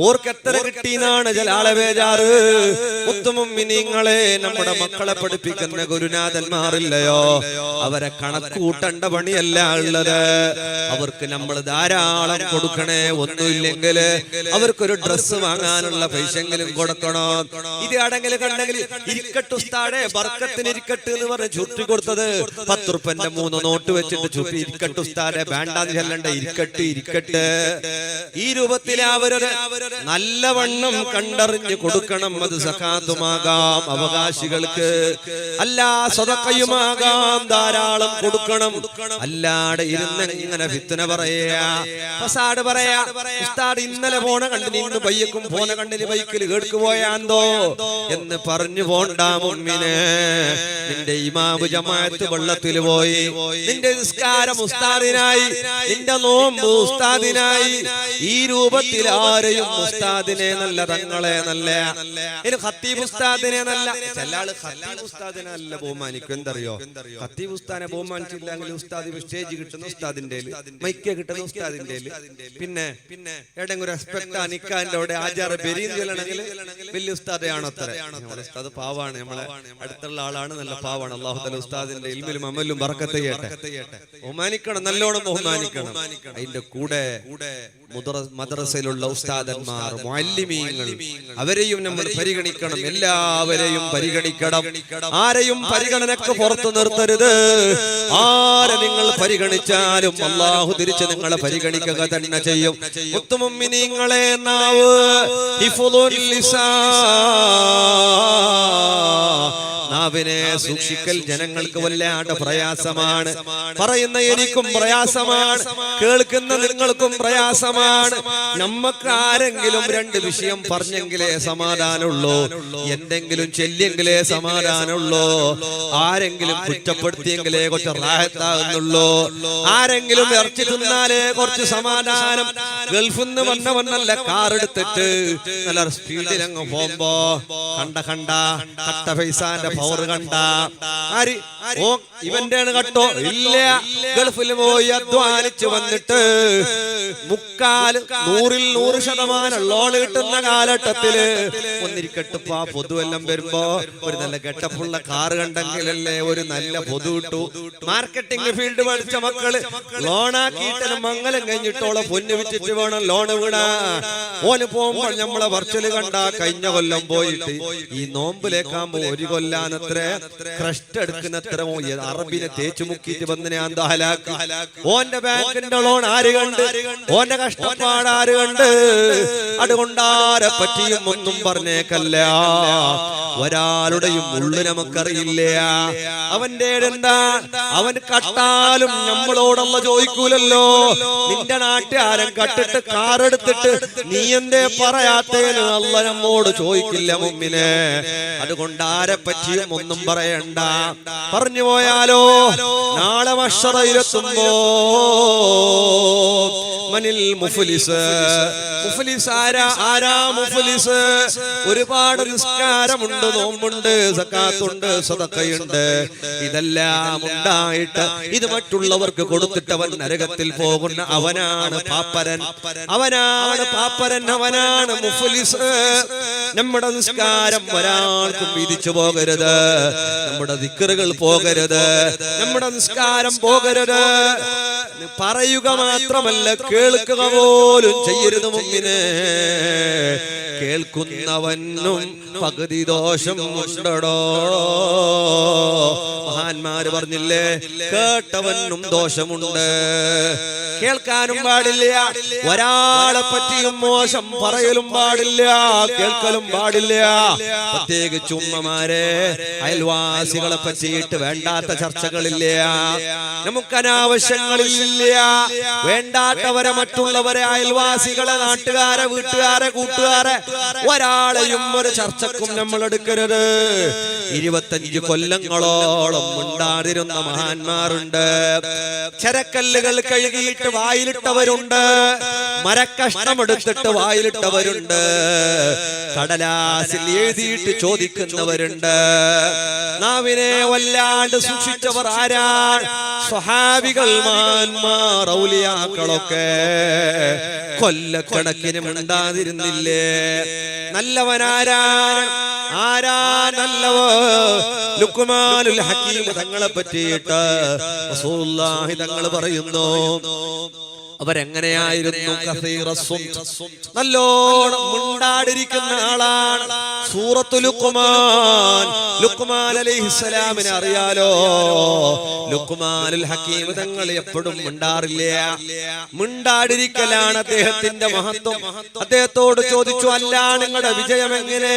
ഓർക്കെത്ര കിട്ടിയെന്നാണ് ചില ആളെ ബേജാറ്. മുത്തുമുഅ്മിനീങ്ങളെ, നമ്മുടെ മക്കളെ പഠിപ്പിക്കുന്ന ഗുരുനാഥന്മാരില്ലയോ, അവരെ കണക്കൂട്ടേണ്ട പണിയല്ല ഉള്ളത്. അവർക്ക് നമ്മൾ ധാരാളം കൊടുക്കണേ. ഒന്നുമില്ലെങ്കിൽ അവർക്കൊരു ഡ്രസ്സ് വാങ്ങാനുള്ള പൈസെങ്കിലും കൊടുക്കണോ. ഇത് അടങ്ങില് കണ്ടെങ്കിൽ ഇരിക്കട്ട് ഉസ്താദെ, ബർക്കത്തിന് ഇരിക്കട്ട് എന്ന് പറഞ്ഞ് ചുരുട്ടി കൊടുത്തത് 10 ഉറുപ്പിന്റെ 3 നോട്ട് വെച്ചിട്ട് ചുരുട്ടി ഇരിക്കട്ട് ഉസ്താദെ വേണ്ടാന്ന് ചെല്ലണ്ട, ഇരിക്കട്ട്. ഈ രൂപത്തിൽ അവരൊരു നല്ലവണ്ണം കണ്ടറിഞ്ഞ് കൊടുക്കണം. അത് സകാത്തുമാകാം അവകാശികൾക്ക്, അല്ല സദഖയുമാകാം, ധാരാളം കൊടുക്കണം. അല്ലാതെ ഇരുന്ന് ഇങ്ങനെ ഫിത്ന പറയാ, ഫസാദ് പറയാ. ഉസ്താദ് ഇന്നലെ പോണ കണ്ടിന്, ഇന്ന് ബൈക്കും പോണ കണ്ടിന്, ബൈക്കിൽ കേടുക്ക് പോയാന്തോ എന്ന് പറഞ്ഞു പോണ്ട മുഅ്മിനേ. നിന്റെ ഇമാമ് ജമാഅത്ത് വെള്ളത്തിൽ പോയി, നിന്റെ നിസ്കാരം ഉസ്താദിനായി, നിന്റെ നോമ്പ് ഉസ്താദിനായി. ഈ രൂപത്തിൽ ആരെയും ഉസ്താദിനെ നല്ല, തങ്ങളെ നല്ല, ഇനി ഖത്തീബ് ഉസ്താദിനെ നല്ല. ചില ആള് ഖത്തീബ് ഉസ്താദിനെ നല്ല ബഹുമാനിക്കും. എന്തറിയോ, ഖത്തീബ് ഉസ്താദിനെ ബഹുമാനിച്ചില്ലെങ്കിൽ ഉസ്താദ് സ്റ്റേജ് കിട്ടുന്ന ഉസ്താദിന്റെ, മൈക്ക് കിട്ടുന്ന ഉസ്താദിന്റെ, പിന്നെ എവിടെയെങ്കിലും റെസ്പെക്ട് നിക്കാന്റെ അവിടെ ആചാര ബെരീൻ ചെല്ലണമെങ്കിൽ വലിയ ഉസ്താദയാണോ അത്ര. ഉസ്താദ് പാവാണ്, നമ്മളെ അടുത്തുള്ള ആളാണ്, നല്ല പാവാണ്. അല്ലാഹു തആല ഉസ്താദിന്റെ ഇൽമിലും അമലിലും ബറക്കത്ത് ചെയ്യട്ടെ. ബഹുമാനിക്കണം, നല്ലോണം ബഹുമാനിക്കണം. അതിന്റെ കൂടെ മദ്രസയിലുള്ള ഉസ്താദന്മാർ, മുഅല്ലിമീങ്ങൾ, അവരെയും നമ്മൾ പരിഗണിക്കണം. എല്ലാവരെയും പരിഗണിക്കണം. ആരെയും പരിഗണനക്ക് പുറത്തു നിർത്തരുത്. ആരെ നിങ്ങൾ പരിഗണിച്ചാലും അല്ലാഹു തിരിച്ച് നിങ്ങളെ പരിഗണിക്കുക തന്നെ ചെയ്യും. മുത്തുമുഅ്മിനീങ്ങളെ, നാവ് ഹിഫ്ളുൽ ലിസാൻ, നാവിനെ സൂക്ഷിക്കൽ ജനങ്ങൾക്ക് വല്ലാണ്ട് പ്രയാസമാണ്. പറയുന്ന എനിക്കും പ്രയാസമാണ്, കേൾക്കുന്ന നിങ്ങൾക്കും പ്രയാസമാണ്. നമുക്ക് ആരെങ്കിലും രണ്ട് വിഷയം പറഞ്ഞെങ്കിലേ സമാധാനമുള്ളൂ, എന്തെങ്കിലും ചെല്ലിയെങ്കിലേ സമാധാനമുള്ളൂ, ആരെങ്കിലും കുറ്റപ്പെടുത്തിയെങ്കിലേ കുറച്ച് റാഹത്താകുന്നുള്ളൂ, ആരെങ്കിലും ഇറച്ചി തിന്നാലേ കുറച്ച് സമാധാനം. ഗൾഫിൽ നിന്ന് വന്നല്ല കാറെടുത്തിട്ട് നല്ല സ്പീഡിൽ അങ്ങ് പോകുമ്പോ കണ്ട കട്ട പൈസാന്റെ പവർ കണ്ട ഓ ഇവന്റെ കട്ടോ ഇല്ല. ഗൾഫിൽ പോയി അധ്വാനിച്ച് വന്നിട്ട് 100% ലോൺ കിട്ടുന്ന കാലഘട്ടത്തില് ഒന്നിരിക്കട്ടിപ്പോ പൊതുവെല്ലാം വരുമ്പോ ഒരു നല്ല ഗെട്ടപ്പുള്ള കാറ് കണ്ടെങ്കിലല്ലേ ഒരു നല്ല പൊതു കിട്ടു. മാർക്കറ്റിംഗ് ഫീൽഡ് പഠിച്ച മക്കള് ലോണാക്കിയിട്ട് മംഗലം കഴിഞ്ഞിട്ടോളെ പൊന്നു വിറ്റിട്ട് വേണം ലോണ് വീടാ. ഓന് പോകുമ്പോൾ നമ്മളെ വർച്ചല് കണ്ട കഴിഞ്ഞ കൊല്ലം പോയിട്ട് ഈ നോമ്പിലേക്കാകുമ്പോ ഒരു കൊല്ലാനത്ര ക്രസ്റ്റ് എടുക്കുന്നത്ര അറബിനെ തേച്ചു മുക്കിയിട്ട് വന്നിനെ അന്താലാക്കി. ഓന്റെ ബാങ്കിന്റെ ലോൺ ആര് കണ്ട്, ഓന്റെ കഷ്ടപ്പാട് ആര് കണ്ട്? അതുകൊണ്ടാരെ പറ്റിയും ഒന്നും പറഞ്ഞേക്കല്ല. ഒരാളുടെയും ഉള്ളു നമുക്കറിയില്ല. അവന്റെ എന്താ, അവൻ കട്ടാലും നമ്മളോടല്ല ചോദിക്കൂലല്ലോ. നിന്റെ നാട്ടുകാരൻ കട്ടിട്ട് കാറെടുത്തിട്ട് നീ എന്തേ പറയാത്തേന് അല്ല നമ്മോട് ചോദിക്കില്ല മുമ്പിനെ. അതുകൊണ്ട് ആരെ പറ്റിയും ഒന്നും പറയണ്ട. പറഞ്ഞു പോയാലോ നാളെ മഹ്ശറയിലെത്തുമ്പോ മനിൽ മുഫ്ലിസ്, മുഫ്ലിസ് ആരാ മുഫ്ലിസ്? ഒരുപാട് നിസ്കാരമുണ്ട്, നോമ്പുണ്ട്, സക്കാത്തുണ്ട്, സദഖയുണ്ട്, ഇതെല്ലാം ഉണ്ടായിട്ട് ഇത് മറ്റുള്ളവർക്ക് കൊടുത്തിട്ടവൻ നരകത്തിൽ പോകുന്ന അവനാണ് പാപ്പരൻ, അവനാണ് പാപ്പരൻ, അവനാണ് മുഫ്ലിസ്. നമ്മുടെ നിസ്കാരം ഒരാൾക്കും വീതിച്ചു പോകരുത്, നമ്മുടെ ദിക്റുകൾ പോകരുത്, നമ്മുടെ നിസ്കാരം പോകരുത്. പറയുക മാത്രമല്ല കേൾക്കുക പോലും ചെയ്യരുത് മുമ്പിനെ. കേൾക്കുന്നവനും പകുതി ദോഷം ഉണ്ടടോ. മഹാന്മാര് പറഞ്ഞില്ലേ, കേട്ടവനും ദോഷമുണ്ട്. കേൾക്കാനും പാടില്ല, ഒരാളെ പറ്റിയും മോശം പറയലും പാടില്ല, കേൾക്കലും പാടില്ല. പ്രത്യേകിച്ച് ഉമ്മമാരെ, അയൽവാസികളെ പറ്റിയിട്ട് വേണ്ടാത്ത ചർച്ചകളില്ല, നമുക്ക് അനാവശ്യങ്ങളില്ല. വേണ്ടാത്തവരെ, മറ്റുള്ളവരെ, അയൽവാസികളെ, നാട്ടുകാരെ, വീട്ടുകാരെ, കൂട്ടുകാരെ, ഒരാളെയും ഒരു ചർച്ചക്കും നമ്മൾ എടുക്കരുത്. 25 കൊല്ലങ്ങളോളം ഉണ്ടാതിരുന്ന മഹാന്മാരുണ്ട്. ചരക്കല്ലുകൾ കഴുകിയിട്ട് വായിലിട്ടവരുണ്ട്, മരക്കഷ്ണമെടുത്തിട്ട് വായിലിട്ടവരുണ്ട്, കടലാസിൽ എഴുതിയിട്ട് ചോദിക്കുന്നവരുണ്ട്. നാവിനെ വല്ലാണ്ട് സൂക്ഷിച്ചവർ ആരാണ്? സ്വഹാബികൾ, മാന്മാർ, ഔലിയാക്കളൊക്കെ കൊല്ലക്കണക്കിന് മിണ്ടാതിരുന്നില്ലേ? നല്ലവനാരാണ്? ആരാ നല്ലവ? ലുക്മാനുൽ ഹക്കീം തങ്ങളെ പറ്റിയിട്ട് റസൂലുള്ളാഹി തങ്ങൾ പറയുന്നു, അവരെങ്ങനെയായിരുന്നു? നല്ലോണം മുണ്ടാടിരിക്കുന്ന ആളാണ്. സൂറത്തു ലുക്മാൻ, ലുക്മാൻ അലൈഹിസ്സലാമിനെ അറിയാലോ. ലുക്മാനുൽ ഹക്കീം തങ്ങൾ എപ്പോഴും മിണ്ടാറില്ല, മിണ്ടാടിരിക്കലാണ് അദ്ദേഹത്തിന്റെ മഹത്വം. അദ്ദേഹത്തോട് ചോദിച്ചു, അല്ല നിങ്ങളുടെ വിജയം എങ്ങനെ?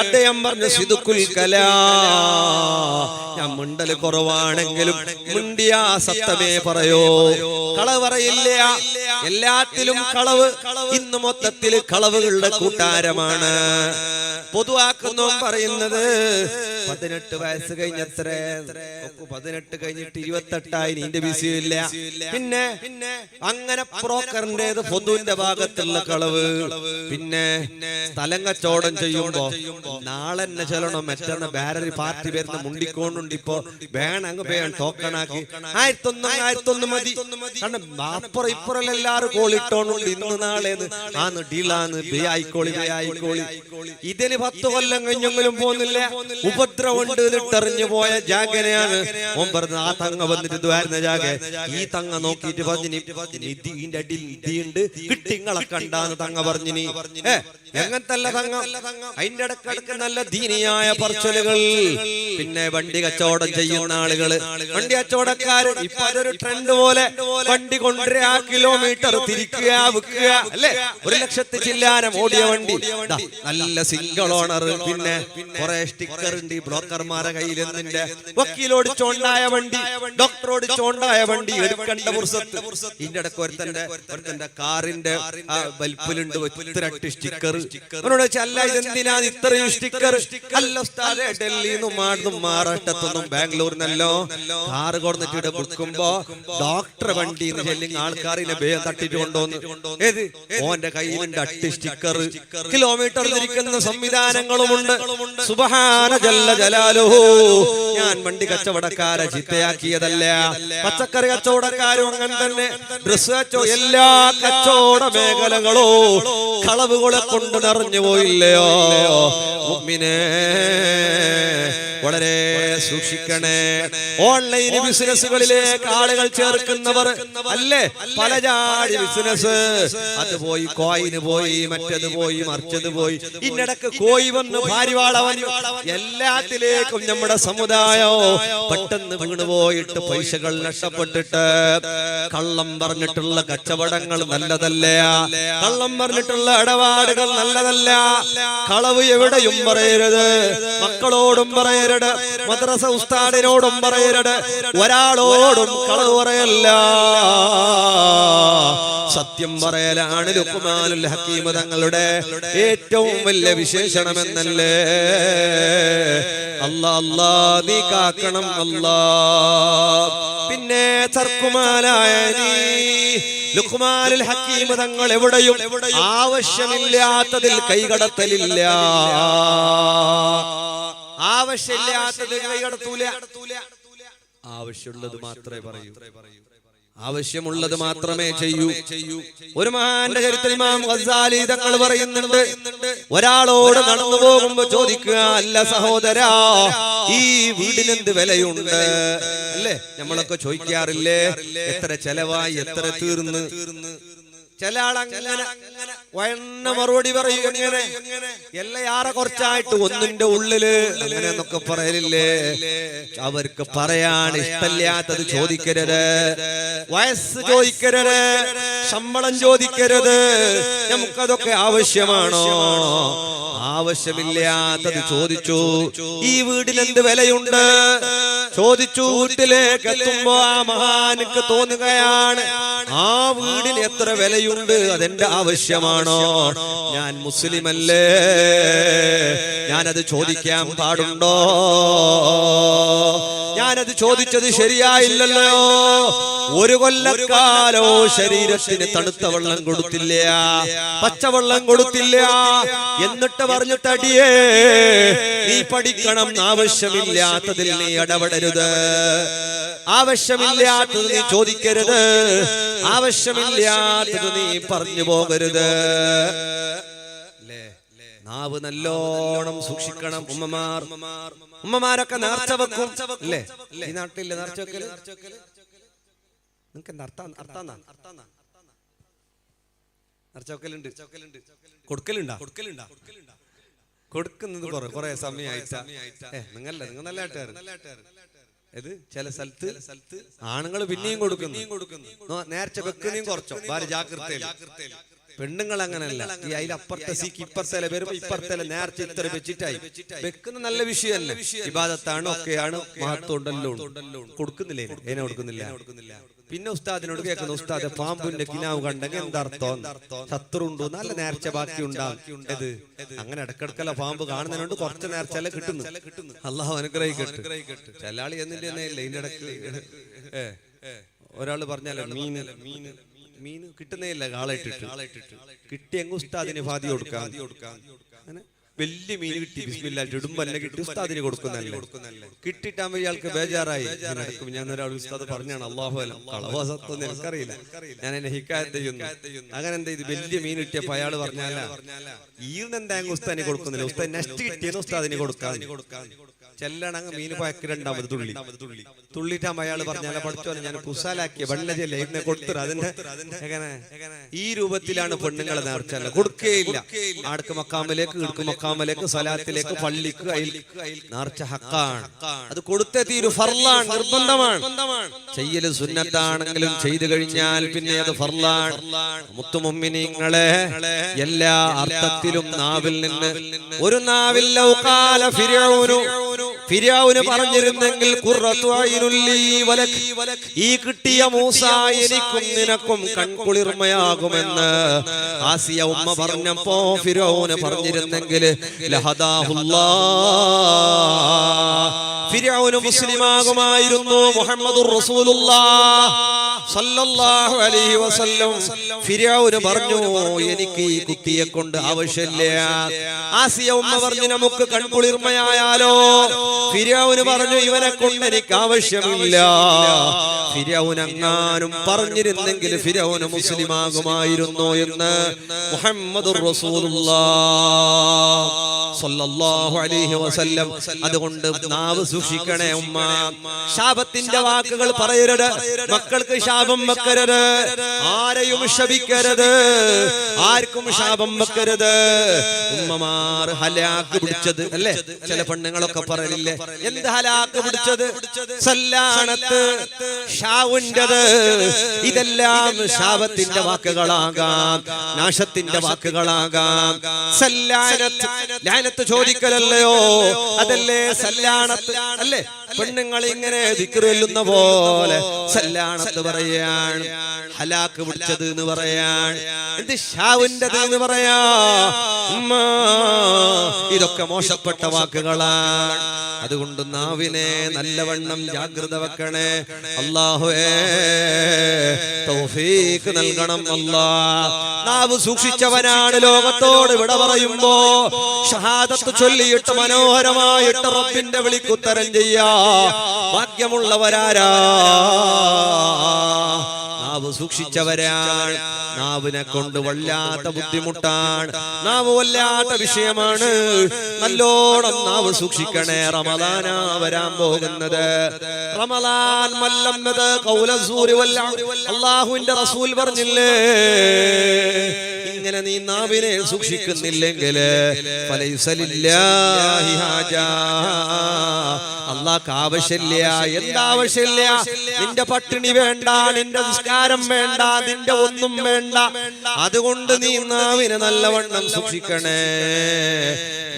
അദ്ദേഹം പറഞ്ഞു, സിദ്ഖുൽ കലാം, ഞാൻ മിണ്ടല് കുറവാണെങ്കിലും മിണ്ടിയ സത്യമേ പറയോ, കളവ് പറയില്ല. എല്ലാത്തിലും കളവ്. ഇന്ന് മൊത്തത്തിൽ കളവുകളുടെ കൂട്ടാരമാണ്. പൊതുവാക്കുന്നു പറയുന്നത് 18 വയസ്സ് കഴിഞ്ഞത്ര, 18 കഴിഞ്ഞിട്ട് 28 നിന്റെ വിഷയമില്ല. പിന്നെ അങ്ങനെ ബ്രോക്കറിന്റേത് പൊതുവിന്റെ ഭാഗത്തുള്ള കളവ്. പിന്നെ സ്ഥലം കച്ചവടം ചെയ്യുമ്പോ നാളെ തന്നെ ചെല്ലണം, മറ്റന്ന വേറൊരു പാർട്ടി വരുന്ന മുണ്ടിക്കൊണ്ടുണ്ട്. ഇപ്പൊ വേണം അങ്ങ് വേണം ടോക്കണാക്കി 1001 മതി. കാരണം അപ്പുറം ഇപ്പുറം എല്ലാരും കോളിട്ടോണ്ടുണ്ട്. ഇന്ന് നാളേന്ന് ആന്ന് ഡീലാന്ന് ആയിക്കോളി. ഇതിന് 10 കൊല്ലം കഴിഞ്ഞെങ്കിലും പോകുന്നില്ല. ഉപദ്രവമുണ്ട് ഇട്ടെറിഞ്ഞു പോയ ജാഗനെയാണ് ഓൻ പറഞ്ഞത്. ആ തങ്ങ വന്നിട്ട് ദ്വാരുന്ന ജാഗ ഈ തങ്ങ നോക്കിയിട്ട് പറഞ്ഞു ഇതിന്റെ അടിയിൽ ഇടിയുണ്ട് കിട്ടിങ്ങളെ കണ്ടാന്ന് തങ്ങ പറഞ്ഞു. നീ എങ്ങനത്തല്ല തങ്ങ അതിന്റെ ഇടക്കിടക്ക് നല്ല ദീനിയായ പറച്ചലുകൾ. പിന്നെ വണ്ടി കച്ചവടം ചെയ്യുന്ന ആളുകള്, വണ്ടി കച്ചവടക്കാര് ഇപ്പൊ അതൊരു ട്രെൻഡ് പോലെ വണ്ടി കൊണ്ടുവരിക, കിലോമീറ്റർ തിരിക്കുക, വിൽക്കുക അല്ലെ. 1,00,000 ചില്ലാനം ഓടിയ വണ്ടി, നല്ല സിംഗിൾ ഓണർ, പിന്നെ കുറെ സ്റ്റിക്കർ ഉണ്ട് ഈ ബ്രോക്കർമാരെ കയ്യിൽ. എന്തിന്റെ വക്കീലോട് ചോണ്ടായ വണ്ടി, ഡോക്ടറോട് ചോണ്ടായ വണ്ടി, എടുക്കേണ്ട പുറത്ത്. ഇതിന്റെ ഇടക്ക് ഒരുത്തന്റെ കാറിന്റെ വലിപ്പിലുണ്ട് 8 സ്റ്റിക്കർ. അവനോട് വെച്ചാൽ അല്ല ഇതെന്തിനാ ഇത്രയും സ്റ്റിക്കർ? അല്ല ഉസ്താദേ, ഡൽഹിന്നും മഹാരാഷ്ട്രത്തൊന്നും ബാംഗ്ലൂരിനല്ലോ കാറ് കൊടുത്തിട്ട് ഇവിടെ വിൽക്കുമ്പോ ഡോക്ടർ വണ്ടി ചെല്ലിങ് ആൾക്കാരിനെ വേഗം തട്ടിട്ട് കൊണ്ടുവന്ന് ഏത് ഓന്റെ കയ്യിലുണ്ട് 8 സ്റ്റിക്കർ. കിലോമീറ്റർ തിരിക്കുന്ന സംവിധാനങ്ങളുമുണ്ട്. സുബ്ഹാന ജല്ല ജലാലുഹു. ഞാൻ വണ്ടി കച്ചവടക്കാരെ ചിത്തയാക്കിയതല്ല, പച്ചക്കറി കച്ചവടക്കാരും അങ്ങനെ തന്നെ, ഡ്രസ് കച്ചവടം, എല്ലാ കച്ചവട മേഖലകളോ കളവുകളെ കൊണ്ട് നിറഞ്ഞു പോയില്ലയോ? മുഅ്മിനേ, വളരെ സൂക്ഷിക്കണേ. ഓൺലൈൻ ബിസിനസ്സുകളിലേക്ക് ആളുകൾ ചേർക്കുന്നവർ അല്ലേ, പലജാതി ബിസിനസ്. അത് പോയി, കോയിന് പോയി, മറ്റത് പോയി, മറിച്ചത് പോയി, ഇന്നിടക്ക് കോയി വന്ന് ഭാര്യവാളവൻ, എല്ലാത്തിലേക്കും നമ്മുടെ സമുദായോ പെട്ടെന്ന് വീണുപോയിട്ട് പൈസകൾ നഷ്ടപ്പെട്ടിട്ട്. കള്ളം പറഞ്ഞിട്ടുള്ള കച്ചവടങ്ങൾ നല്ലതല്ല, കള്ളം പറഞ്ഞിട്ടുള്ള ഇടപാടുകൾ നല്ലതല്ല. കളവ് എവിടെയും പറയരുത്, മക്കളോടും പറയരുത്, മദ്രസ ഉസ്താദിനോടും പറയരുത്, ഒരാളോടും കളവ് പറയല്ല. സത്യം പറയലാണ് ലുഖ്മാനുൽ ഹക്കീം തങ്ങളുടെ ഏറ്റവും വലിയ വിശേഷണമെന്നല്ലേ. അല്ലാ അല്ലാ നീ കാക്കണം അല്ലാ. പിന്നെ തർക്കുമാനായ നീ ലുഖ്മാനുൽ ഹക്കീം തങ്ങൾ എവിടെയും ആവശ്യമില്ലാത്തതിൽ കൈകടത്തലില്ല, ആവശ്യമില്ലാത്തത് കൈകടത്തൂല. ആവശ്യമുള്ളത് മാത്രമേ പറയൂ, ആവശ്യമുള്ളത് മാത്രമേ ചെയ്യൂ. ഒരു മഹാന്റെ ചരിത്രം ഇമാം ഗസാലി തങ്ങൾ പറയുന്നുണ്ട്, ഒരാളോട് നടന്നു പോകുമ്പോ ചോദിക്കുക, അല്ല സഹോദരാ, ഈ വീടിനെന്ത് വിലയുണ്ട് അല്ലേ? നമ്മളൊക്കെ ചോദിക്കാറില്ലേ, എത്ര ചെലവായി, എത്ര തീർന്ന്? ചില ആളങ്ങനെ വയന്ന മറുപടി പറയും, എങ്ങനെ എല്ലാറെ കുറച്ചായിട്ട് ഒന്നിന്റെ ഉള്ളില് അങ്ങനെ എന്നൊക്കെ പറയലില്ലേ? അവർക്ക് പറയാൻ ഇഷ്ടമില്ലാത്തത് ചോദിക്കരുത്, വയസ്സ് ചോദിക്കരുത്, ശമ്പളം ചോദിക്കരുത്. നമുക്കതൊക്കെ ആവശ്യമാണോ? ആവശ്യമില്ലാത്തത് ചോദിച്ചു. ഈ വീടിനെന്ത് വിലയുണ്ട് ചോദിച്ചു. വീട്ടിലേക്ക് എത്തുമ്പോ ആ മഹാനുക്ക് തോന്നുകയാണ്, ആ വീടിന് എത്ര വിലയുണ്ട്, അതെന്റെ ആവശ്യമാണോ? ഞാൻ മുസ്ലിമല്ലേ, ഞാനത് ചോദിക്കാൻ പാടുണ്ടോ? ഞാനത് ചോദിച്ചത് ശരിയായില്ലല്ലോ. ഒരു കൊല്ലക്കാലോ ശരീരത്തിന് തണുത്ത വെള്ളം കൊടുത്തില്ല, പച്ചവെള്ളം കൊടുത്തില്ല. എന്നിട്ട് പറഞ്ഞിട്ട്, അടിയേ നീ പഠിക്കണം, ആവശ്യമില്ലാത്തതിൽ നീ ഇടപെടരുത്, ആവശ്യമില്ലാത്തത് നീ ചോദിക്കരുത്, ആവശ്യമില്ലാത്തത് നീ പറഞ്ഞു പോകരുത്. നാവ് നല്ലോണം സൂക്ഷിക്കണം. ഉമ്മമാരൊക്കെ നേർച്ച വെക്കും അല്ലേ? ഈ നാട്ടിലെ നേർച്ച വെക്കല് നിങ്ങൾക്ക് എന്താ അർത്ഥാന്ന? നേർച്ച വെക്കലുണ്ട്, കൊടുക്കലുണ്ടാ? കൊടുക്കുന്നത് കുറെ സമയമായിട്ടാ. നിങ്ങൾ നല്ല ആട്ടുകാർ. ഇത് ചില സ്ഥലത്ത് ആണുങ്ങൾ പിന്നെയും കൊടുക്കുന്നു, നേർച്ച വെക്കുന്നതും കുറച്ചോ, ഭാര്യ ജാഗ്രതയിൽ. പെണ്ണുങ്ങൾ അങ്ങനല്ല, ഈ അതിലപ്പുറത്തെ സീക്ക് ഇപ്പുറത്തെ വരുമ്പോ ഇപ്പുറത്തെ നേർച്ച ഇത്ര വെച്ചിട്ടായി വെക്കുന്ന നല്ല വിഷയമല്ലേ, ഇബാദത്താണ്, ഒക്കെയാണ്, മഹത്വം ഉണ്ടല്ലോ. കൊടുക്കുന്നില്ലേ? ഏനെ കൊടുക്കുന്നില്ല. പിന്നെ ഉസ്താദിനോട് കേൾക്കുന്നു, ഉസ്താദ് പാമ്പിന്റെ കിനാവ് കണ്ടെങ്കിൽ എന്താർത്ഥം? ശത്രുണ്ടോ? നല്ല നേർച്ച ബാക്കി ഉണ്ടാകും. ഇത് അങ്ങനെ ഇടക്കിടക്കല്ല പാമ്പ് കാണുന്നതിനോട് കുറച്ച് നേർച്ചല്ല കിട്ടുന്നു. അള്ളാഹു അനുഗ്രഹിക്കട്ടെ. ചെല്ലാളി എന്നില്ല ഇതിന്റെ ഇടക്ക് ഒരാള് പറഞ്ഞാലേ മീൻ കിട്ടുന്നേ ഇല്ല, കാളയിട്ടിട്ട് കിട്ടിയെങ്കിൽ ഉസ്താദിന് ഫാതി കൊടുക്കാൻ. അങ്ങനെ വലിയ മീൻ കിട്ടി, ബിസ്മില്ലാഹ് ഇടുമ്പന്നെ കിട്ടി, ഉസ്താദിന് കൊടുക്കുന്നല്ലേ. കിട്ടിട്ടാകുമ്പോ ഇയാൾക്ക് ബേജാറായി. ഞാൻ ഒരാൾ ഉസ്താദ് പറഞ്ഞാണ്, അല്ലാഹു അലം, കളവോ സത്വം എനിക്കറിയില്ല, ഞാൻ എന്നെ ഹിക്കായത്ത് ചെയ്യുന്നു. അങ്ങനെ എന്താ ഇത് വലിയ മീൻ കിട്ടിയപ്പോ അയാള് പറഞ്ഞാല ഈർന്നെന്താ ഉസ്താദിന് കൊടുക്കുന്നില്ല, ഉസ്താദ് നെക്സ്റ്റ് കിട്ടിയെന്ന് ഉസ്താദിന് കൊടുക്കാൻ. ചെല്ലണങ്ങ് മീന് പയക്കിരണ്ടാമത് തുള്ളിട്ടാകുമ്പോ അയാൾ പറഞ്ഞാൽ പഠിച്ചോ ഞാൻ കുസാലാക്കിയ വെള്ളജല്ലേ ഇതിനെ കൊടുത്തിട്ട് അതിന്റെ എങ്ങനെ ഈ രൂപത്തിലാണ് പെണ്ണുങ്ങളെ നേർച്ചല്ല കൊടുക്കേയില്ല. ആടക്ക് മക്കാമലേക്ക് ഇടുക്ക് മക്കാമലേക്ക് സലാത്തിലേക്ക് പള്ളിക്ക് നേർച്ച ഹക്കാണ്. അത് കൊടുത്തേ തീരു, ഫർളാണ്, നിർബന്ധമാണ്. ചെയ്യല് സുന്നത്താണെങ്കിലും ചെയ്തു കഴിഞ്ഞാൽ പിന്നെ അത് ഫർളാണ്. മുത്തുമുഅ്മിനീങ്ങളെ എല്ലാ അർത്ഥത്തിലും നാവിൽ നിന്ന് ഒരു നാവിൽ ലൗഖാല ഫിർഔന് പറഞ്ഞിരുന്നെങ്കിൽ ഖുർറത്തു ഐനുൽ ലീ വലക്, ഈ കിട്ടിയ മൂസ എനിക്കും നിനക്കും കൺകുളിർമയാകുമെന്ന് ആസിയ ഉമ്മ പറഞ്ഞപ്പോ ഫിർഔന് പറഞ്ഞിരുന്നെങ്കിൽ ലഹദാഹുല്ലാഹ്, ഫിർഔന് മുസ്ലിമാകുമായിരുന്നു. മുഹമ്മദുർ റസൂലുള്ളാഹ് സല്ലല്ലാഹു അലൈഹി വസല്ലം ഫിർഔന് പറഞ്ഞു എനിക്ക് ഈ കുട്ടിയെ കൊണ്ട് ആവശ്യമില്ല. ആസിയ ഉമ്മ പറഞ്ഞു നമുക്ക് കൺകുളിർമയായാലോ. ഫിർഔന് പറഞ്ഞു ഇവനെ കൊണ്ട് എനിക്ക് ആവശ്യമില്ല. ഫിർഔൻ എങ്ങാനും പറഞ്ഞിരുന്നെങ്കിൽ ഫിർഔന് മുസ്ലിമാകുമായിരുന്നു എന്ന് മുഹമ്മദുർ റസൂലുള്ളാഹ് സല്ലല്ലാഹു അലൈഹി വസല്ലം. അതുകൊണ്ട് നാവ് സൂക്ഷിക്കണേ ഉമ്മ. ശാപത്തിന്റെ വാക്കുകൾ പറയരുത്, മക്കൾക്ക് ശാപം വെക്കരുത്, ആരെയും ശപിക്കരുത്, ആർക്കും ശാപം വെക്കരുത്. ഉമ്മമാർ ഹലാക്ക് പിടിച്ചത് അല്ലേ, ചില പെണ്ണുങ്ങളൊക്കെ പറയില്ലേ എന്ത് ഹലാക്ക് പിടിച്ചത്, സല്ലാനത്ത്, ഷാവുൻ്റെത്, ഇതെല്ലാം ശാപത്തിന്റെ വാക്കുകളാകാം, നാശത്തിന്റെ വാക്കുകളാകാം. സല്ലാനത്ത് ലാനത്ത് ചോദിക്കലല്ലയോ, അതല്ലേ സല്ലാനത്ത് അല്ലേ. പെണ്ണുങ്ങൾ ഇങ്ങനെ ദിക്ർ ചൊല്ലുന്ന പോലെ സല്ലാനത്ത് പറയാൻ, ഹലാക്ക് പിടിച്ചത് എന്ന് പറയാൻ, എന്ത് ഷാവിൻ്റെത് എന്ന് പറയാ. ഇതൊക്കെ മോശപ്പെട്ട വാക്കുകളാണ്. അതുകൊണ്ട് നാവിനെ നല്ലവണ്ണം ജാഗ്രത വെക്കണേ. അല്ലാഹുവേ തൗഫീഖ് നൽകണം അല്ലാഹ്. നാവ് സൂക്ഷിച്ചവനാണ് ലോകത്തോട് വിട പറയുമ്പോ ഷഹാദത്ത് ചൊല്ലിയിട്ട് മനോഹരമായിട്ട് റബ്ബിന്റെ വിളിക്കുത്തരം ചെയ്യാ ഭാഗ്യമുള്ളവരാരാ? നാവ് സൂക്ഷിച്ചവരാണ്. നാവിനെ കൊണ്ട് വല്ലാത്ത ബുദ്ധിമുട്ടാണ്, നാവ് വല്ലാത്ത വിഷയമാണ്. നല്ലോണം നാവ് സൂക്ഷിക്കണേ. റമദാനാ വരാൻ പോകുന്നത്. റമദാൻ മല്ലന്നത് ഖൗലസൂരി വല്ല, അല്ലാഹുവിന്റെ റസൂൽ പറഞ്ഞില്ലേ ഇങ്ങനെ നീ നാവിനെ സൂക്ഷിക്കുന്നില്ലെങ്കിൽ ഫലൈസലില്ലാഹി ഹാജാ, അല്ലാഹുക്ക് ആവശ്യമില്ല. എന്താവശ്യമില്ല? നിന്റെ പട്ടിണി വേണ്ട, നിന്റെ നിസ്കാരം വേണ്ട, നിന്റെ ഒന്നും വേണ്ട. അതുകൊണ്ട് നീ നാവിനെ നല്ലവണ്ണം സൂക്ഷിക്കണേ.